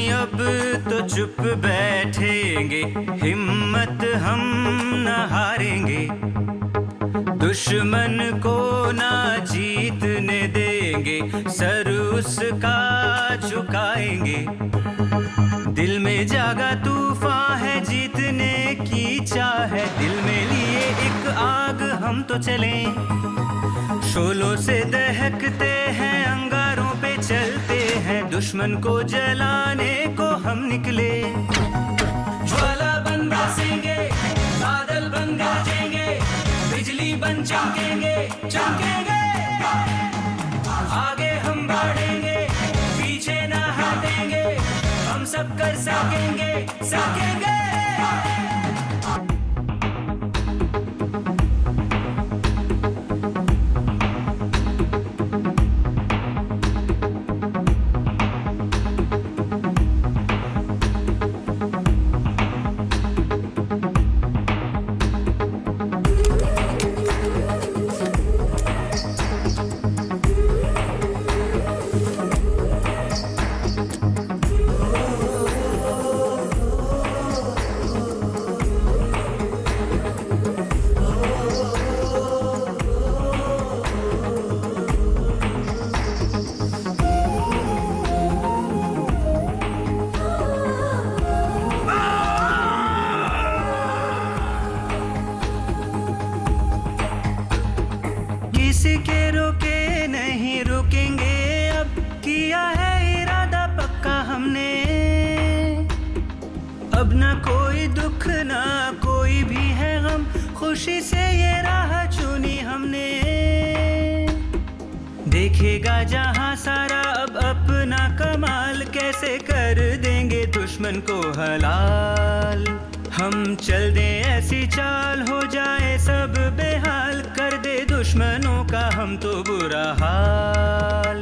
अब तो चुप बैठेंगे, हिम्मत हम न हारेंगे, दुश्मन को ना जीतने देंगे, सर उसका झुकाएंगे। दिल में जागा तूफान है, जीतने की चाह है, दिल में लिए एक आग हम तो चलें। शोलों से दहकते हैं, अंगारों पे चलते हैं, दुश्मन को जलाने को हम निकले। ज्वाला बन बरसेंगे, बादल बन गरजेंगे, बिजली बन चमकेंगे, चमकेंगे। आगे हम बढ़ेंगे, पीछे ना हटेंगे, हम सब कर सकेंगे, सकेंगे। किसी के रोके नहीं रुकेंगे, अब किया है इरादा पक्का हमने। अब ना कोई दुख ना कोई भी है गम, खुशी से ये राह चुनी हमने। देखेगा जहां सारा अब अपना कमाल, कैसे कर देंगे दुश्मन को हलाल। हम चल दे ऐसी चाल, हो जाए सब बेहाल, कर दे दुश्मनों का हम तो बुरा हाल।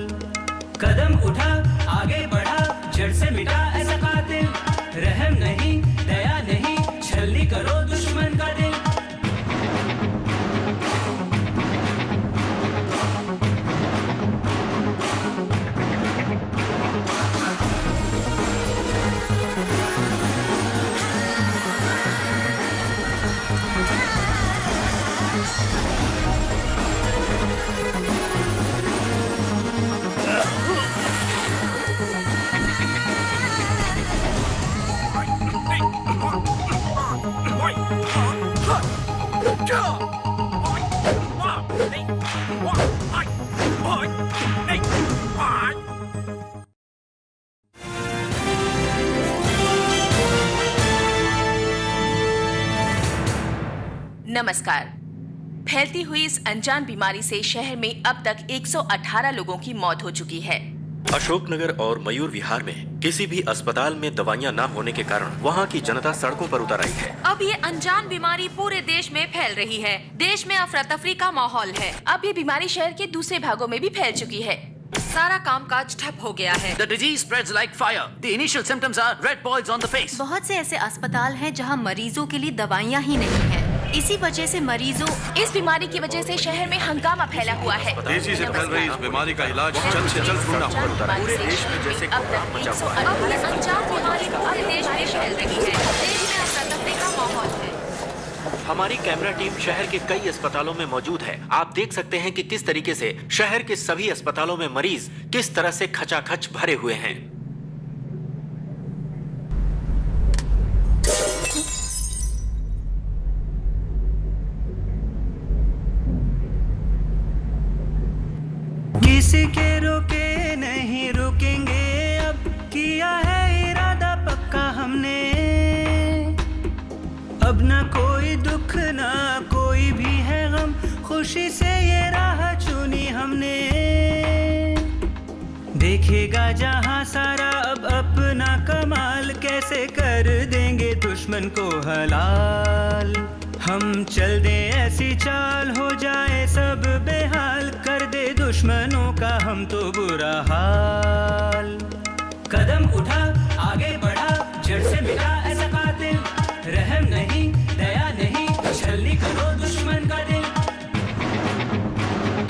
कदम उठा आगे बढ़ा, जड़ से मिटा ऐसा कातिल, रहम नहीं दया नहीं, छलनी करो दुश्मन का दिल। नमस्कार। फैलती हुई इस अनजान बीमारी से शहर में अब तक 118 लोगों की मौत हो चुकी है। अशोकनगर और मयूर विहार में किसी भी अस्पताल में दवाइयां न होने के कारण वहां की जनता सड़कों पर उतर आई है। अब ये अनजान बीमारी पूरे देश में फैल रही है। देश में अफरा तफरी का माहौल है। अब ये बीमारी शहर के दूसरे भागों में भी फैल चुकी है। सारा कामकाज ठप हो गया है। The disease spreads like fire. The initial symptoms are red boils on the face. बहुत से ऐसे अस्पताल हैं जहां मरीजों के लिए दवाइयां ही नहीं हैं। इसी वजह से मरीजों इस बीमारी की वजह से शहर में हंगामा फैला हुआ है। तेजी से फैल रही इस बीमारी का इलाज जल्द से जल्द ढूंढना होगा। पूरे देश में जैसे अब तक 118 अनजान बीमारी पूरे देश में फैल रही है। देश में अफरा तफरी का माहौल है। हमारी कैमरा टीम शहर के कई अस्पतालों में मौजूद है। आप देख सकते हैं कि किस तरीके से शहर के सभी अस्पतालों में मरीज किस तरह से खचाखच भरे हुए हैं। किसी के रोके नहीं रुकेंगे, अब किया है इरादा पक्का हमने। अब ना कोई दुख ना कोई भी है गम, खुशी से ये राह चुनी हमने। देखेगा जहां सारा अब अपना कमाल, कैसे कर देंगे दुश्मन को हलाल। हम चल दे ऐसी चाल, हो जाए सब बेहाल, कर दे दुश्मन दुश्मनों का हम तो बुरा हाल। कदम उठा आगे बढ़ा जड़ से मिटा ऐसा कातिल, रहम नहीं दया नहीं छलनी करो दुश्मन का दिल।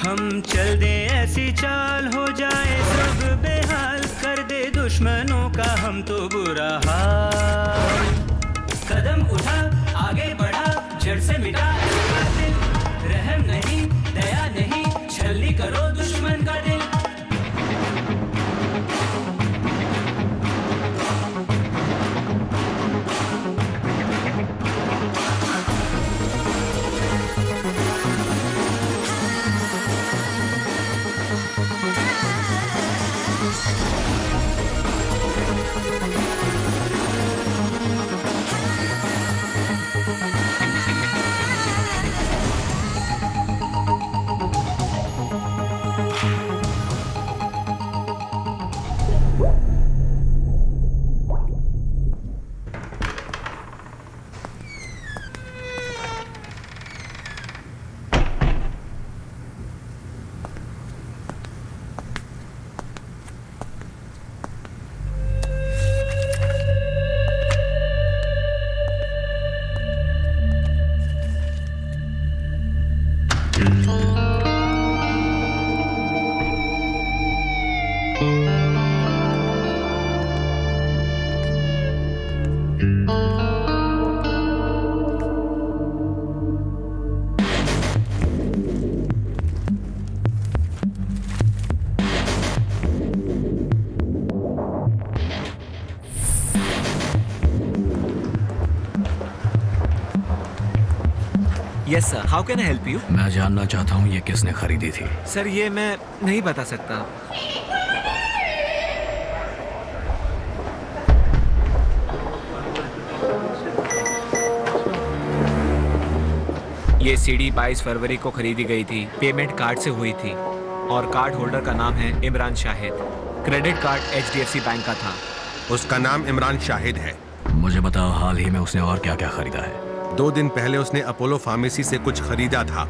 हम चल दे ऐसी चाल हो जाए सब बेहाल, कर दे दुश्मनों का हम तो बुरा हाल। कदम उठा आगे बढ़ा जड़ से मिटा ऐसा कातिल, रहम नहीं दया नहीं छलनी करो दुश्मन का दिल। Yes sir, how can I help you? मैं जानना चाहता हूँ ये किसने खरीदी थी। सर ये मैं नहीं बता सकता। ये सीडी 22 फरवरी को खरीदी गई थी, पेमेंट कार्ड से हुई थी और कार्ड होल्डर का नाम है Imran Shahid. Credit card HDFC bank का था। उसका नाम इमरान शाहिद है। मुझे बताओ हाल ही में उसने और क्या क्या खरीदा है? 2 दिन पहले उसने अपोलो फार्मेसी से कुछ खरीदा था।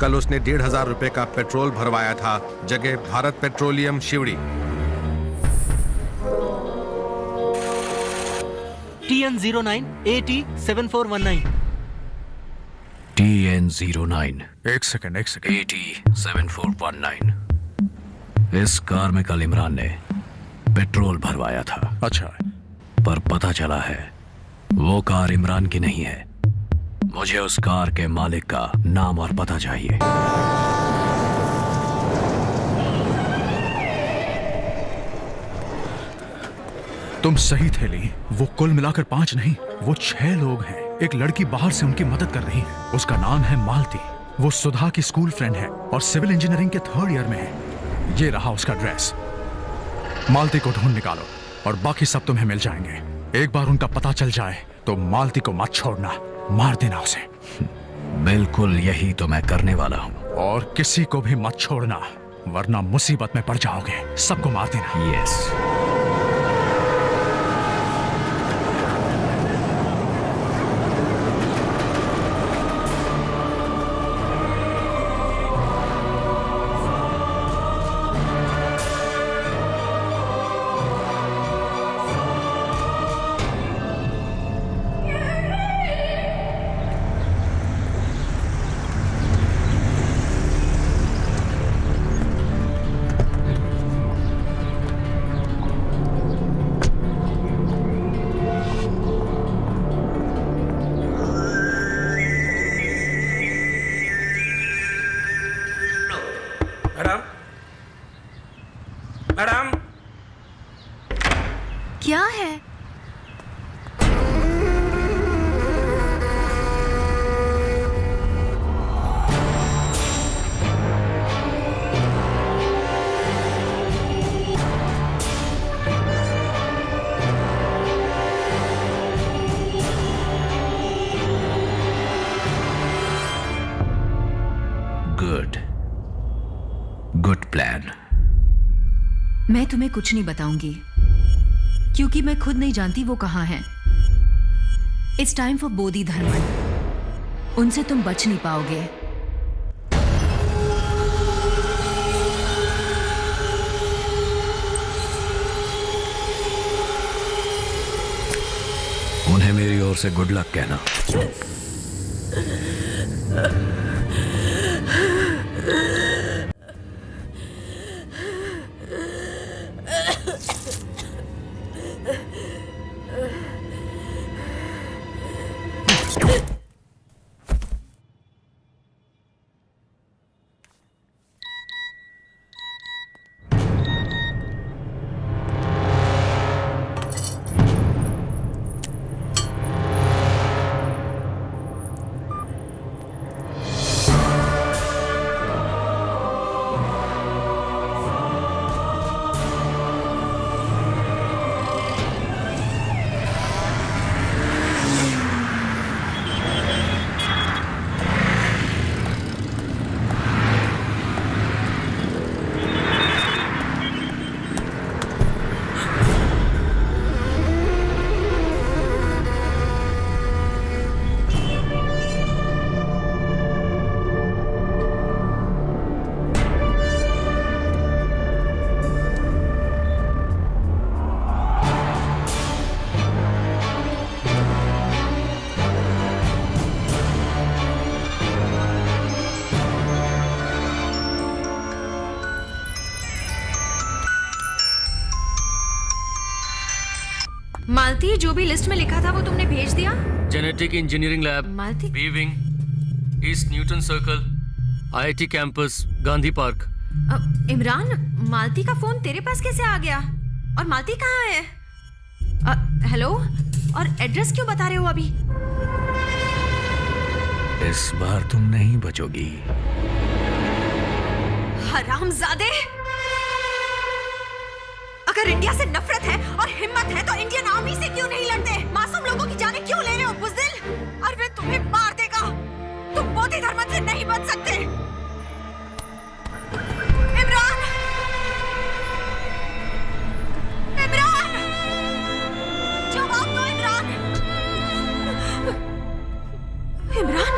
कल उसने 1500 रुपए का पेट्रोल भरवाया था, जगह Bharat petroleum Sewri. TN09 AT7419। TN09 एक सेकंड AT7419। इस कार में कल इमरान ने पेट्रोल भरवाया था। अच्छा, पर पता चला है वो कार इमरान की नहीं है। मुझे उस कार के मालिक का नाम और पता चाहिए। तुम सही थे ली, वो कुल मिलाकर 5 नहीं, वो 6 लोग हैं। एक लड़की बाहर से उनकी मदद कर रही है, उसका नाम है मालती। वो सुधा की स्कूल फ्रेंड है और सिविल इंजीनियरिंग के 3rd ईयर में है। ये रहा उसका ड्रेस। मालती को ढूंढ निकालो और बाकी सब तुम्हें मिल जाएंगे। एक बार उनका पता चल जाए तो मालती को मत छोड़ना, मार देना उसे। बिल्कुल यही तो मैं करने वाला हूँ। और किसी को भी मत छोड़ना, वरना मुसीबत में पड़ जाओगे। सबको मार देना। यस। मैडम, क्या है? Good plan. मैं तुम्हें कुछ नहीं बताऊंगी क्योंकि मैं खुद नहीं जानती वो कहाँ हैं। इट्स टाइम फॉर बोधि धर्मन। उनसे तुम बच नहीं पाओगे। उसे गुड लक कहना। मालती, जो भी लिस्ट में लिखा था वो तुमने भेज दिया? Genetic engineering lab, Malti, B wing, east Newton circle, IIT campus, Gandhi park. Imran, Malti का फोन तेरे पास कैसे आ गया? और मालती कहाँ है? हेलो, और एड्रेस क्यों बता रहे हो अभी? इस बार तुम नहीं बचोगी। हरामजादे! अगर इंडिया से नफरत है और हिम्मत है तो इंडियन आर्मी से क्यों नहीं लड़ते? मासूम लोगों की जानें क्यों ले रहे हो बुज़दिल? अरविंद तुम्हें मार देगा। तुम बोधि धर्म से नहीं बच सकते। इमरान! इमरान! जवाब दो इमरान! इमरान!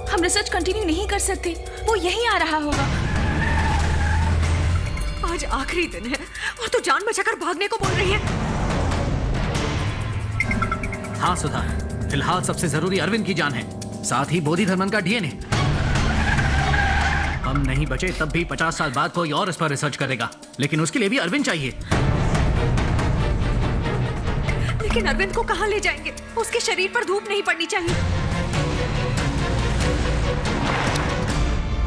हम रिसर्च कंटिन्यू नहीं कर सकते, वो यहीं आ रहा होगा। आज आखिरी दिन है और तू जान बचाकर भागने को बोल रही है। हाँ सुधा, फिलहाल सबसे जरूरी अरविंद की जान है, साथ ही बोधि धर्मन का डीएनए। हम नहीं बचे तब भी 50 साल बाद कोई और इस पर रिसर्च करेगा, लेकिन उसके लिए भी अरविंद चाहिए। लेकिन अरविंद को कहाँ ले जाएंगे? उसके शरीर पर धूप नहीं पड़नी चाहिए।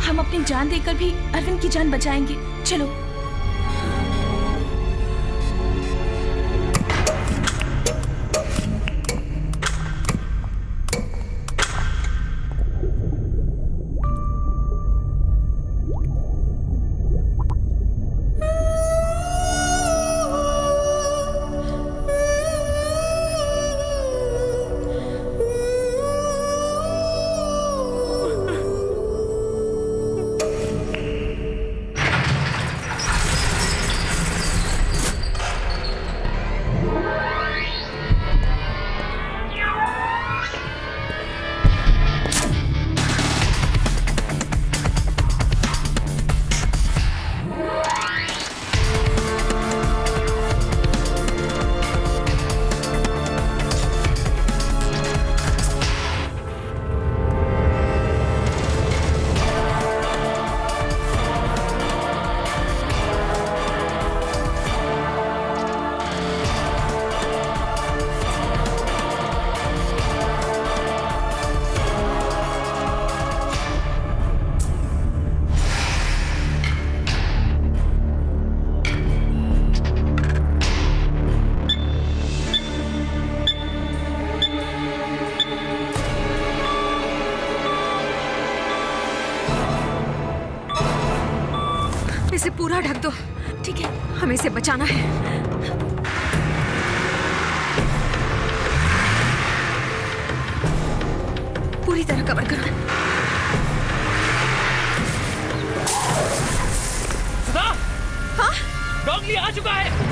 हम अपनी जान देकर भी अरविंद की जान बचाएंगे। चलो। इसे पूरा ढक दो। ठीक है। हमें इसे बचाना है। पूरी तरह कवर करो। सुधा, हाँ? डॉगली आ चुका है।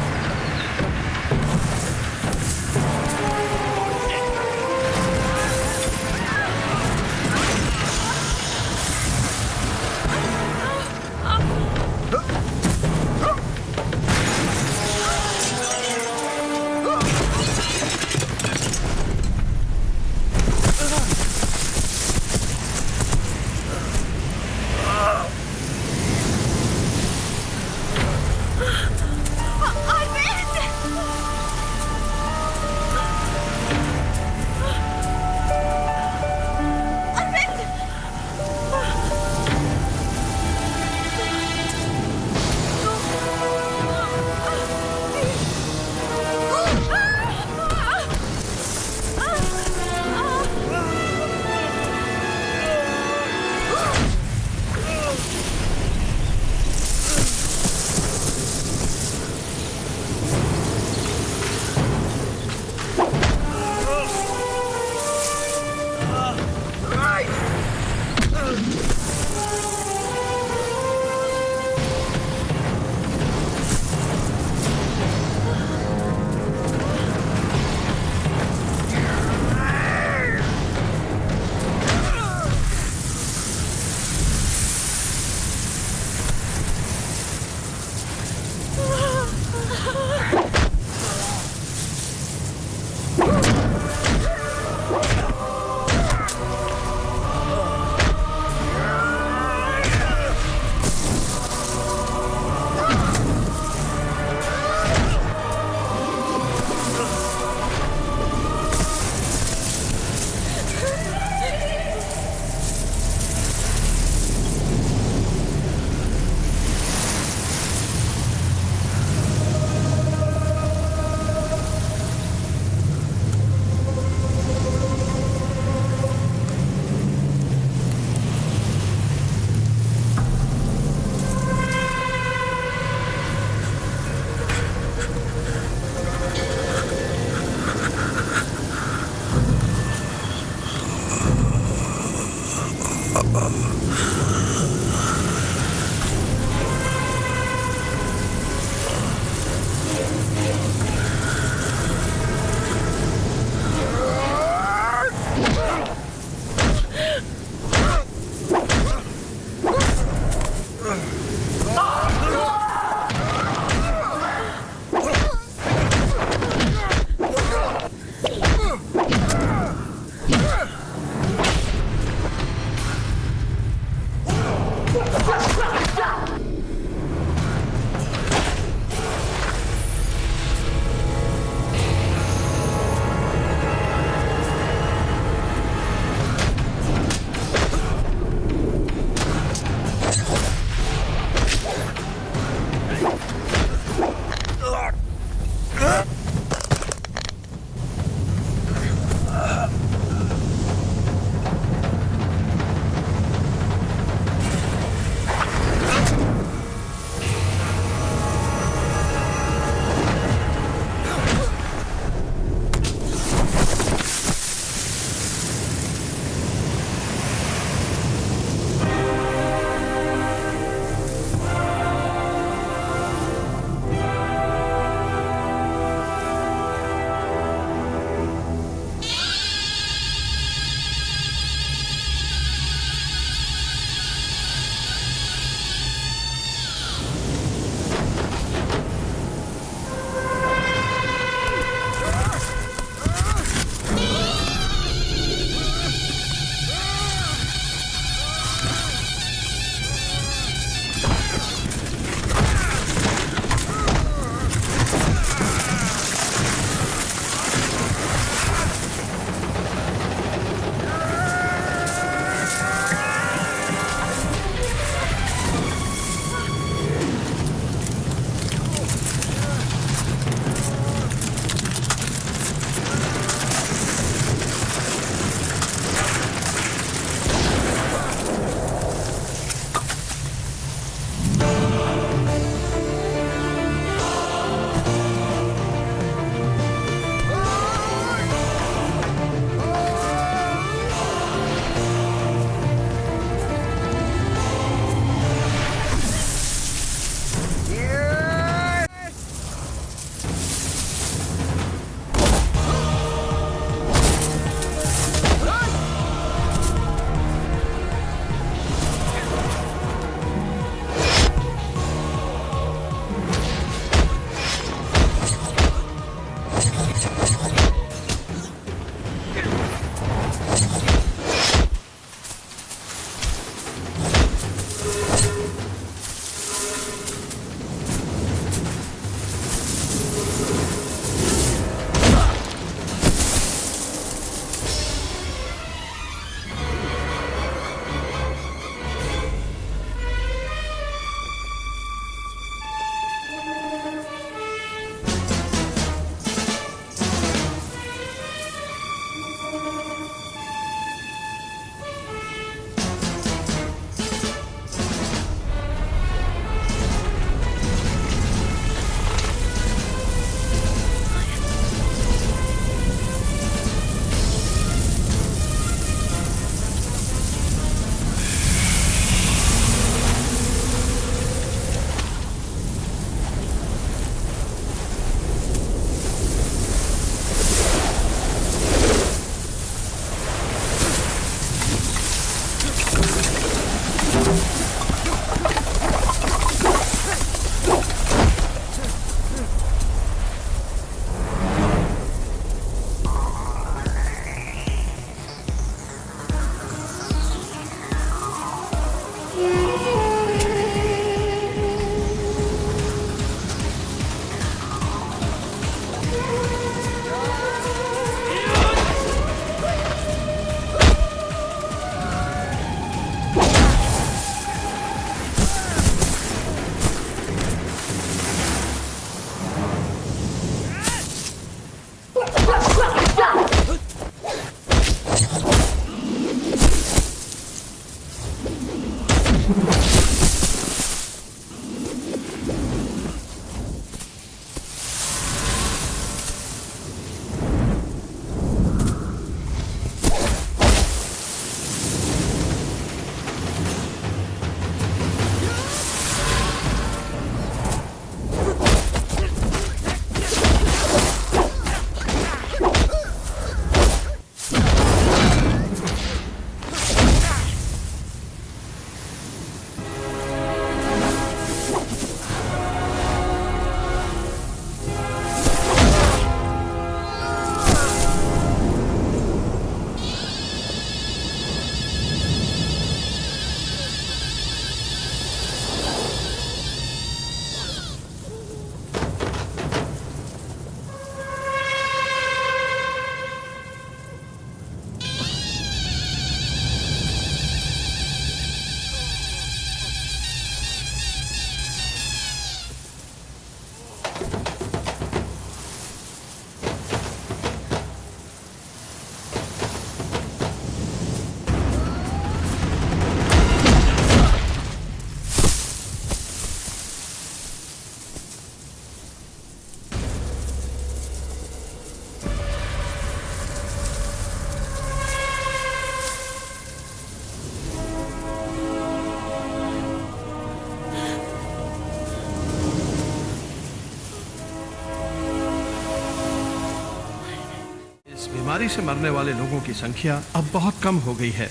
बीमारी से मरने वाले लोगों की संख्या अब बहुत कम हो गई है।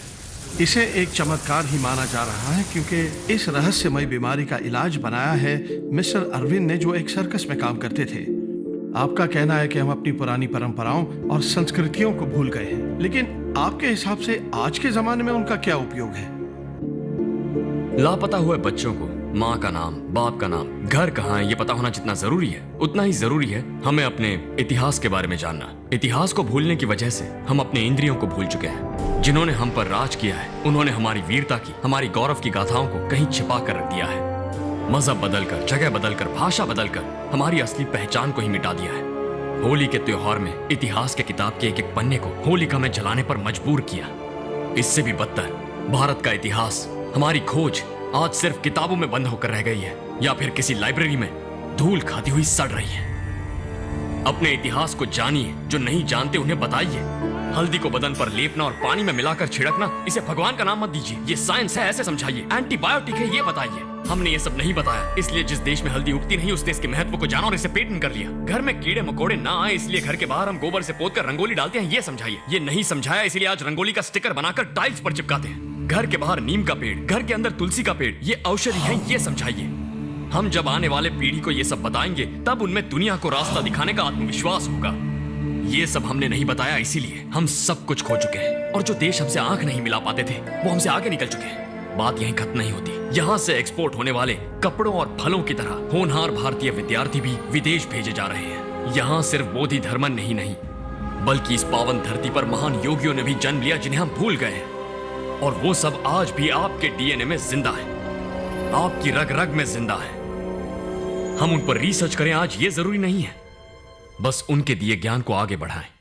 इसे एक चमत्कार ही माना जा रहा है क्योंकि इस रहस्यमय बीमारी का इलाज बनाया है मिस्टर अरविंद ने, जो एक सर्कस में काम करते थे। आपका कहना है कि हम अपनी पुरानी परंपराओं और संस्कृतियों को भूल गए हैं, लेकिन आपके हिसाब से आज के जमाने में उनका क्या उपयोग है? लापता हुए बच्चों को माँ का नाम, बाप का नाम, घर कहाँ है ये पता होना जितना जरूरी है, उतना ही जरूरी है हमें अपने इतिहास के बारे में जानना। इतिहास को भूलने की वजह से हम अपने इंद्रियों को भूल चुके हैं। जिन्होंने हम पर राज किया है उन्होंने हमारी वीरता की, हमारी गौरव की गाथाओं को कहीं छिपा कर रख दिया है। मजहब बदलकर, जगह बदलकर, भाषा बदलकर हमारी असली पहचान को ही मिटा दिया है। होली के त्योहार में इतिहास के किताब के एक एक पन्ने को होलिका में जलाने पर मजबूर किया। इससे भी बदतर भारत का इतिहास, हमारी खोज आज सिर्फ किताबों में बंद होकर रह गई है या फिर किसी लाइब्रेरी में धूल खाती हुई सड़ रही है। अपने इतिहास को जानिए, जो नहीं जानते उन्हें बताइए। हल्दी को बदन पर लेपना और पानी में मिलाकर छिड़कना, इसे भगवान का नाम मत दीजिए, ये साइंस है ऐसे समझाइए। एंटीबायोटिक है ये बताइए। हमने ये सब नहीं बताया, इसलिए जिस देश में हल्दी उगती नहीं उस देश के महत्व को जाना और इसे पेटेंट कर लिया। घर में कीड़े मकोड़े ना आए इसलिए घर के बाहर हम गोबर से पोतकर रंगोली डालते हैं, ये समझाइए। ये नहीं समझाया इसलिए आज रंगोली का स्टिकर बनाकर टाइल्स पर चिपकाते हैं। घर के बाहर नीम का पेड़, घर के अंदर तुलसी का पेड़, ये औषधि है, ये समझाइए। हम जब आने वाले पीढ़ी को ये सब बताएंगे तब उनमें दुनिया को रास्ता दिखाने का आत्मविश्वास होगा। ये सब हमने नहीं बताया, इसीलिए हम सब कुछ खो चुके हैं और जो देश हमसे आंख नहीं मिला पाते थे वो हमसे आगे निकल चुके हैं। बात यहीं खत्म नहीं होती। यहाँ से एक्सपोर्ट होने वाले कपड़ों और फलों की तरह होनहार भारतीय विद्यार्थी भी विदेश भेजे जा रहे हैं। यहाँ सिर्फ बोधि धर्मन नहीं बल्कि इस पावन धरती पर महान योगियों ने भी जन्म लिया जिन्हें हम भूल गए हैं, और वो सब आज भी आपके डीएनए में जिंदा है, आपकी रग रग में जिंदा है। हम उन पर रिसर्च करें आज ये जरूरी नहीं है, बस उनके दिए ज्ञान को आगे बढ़ाएं।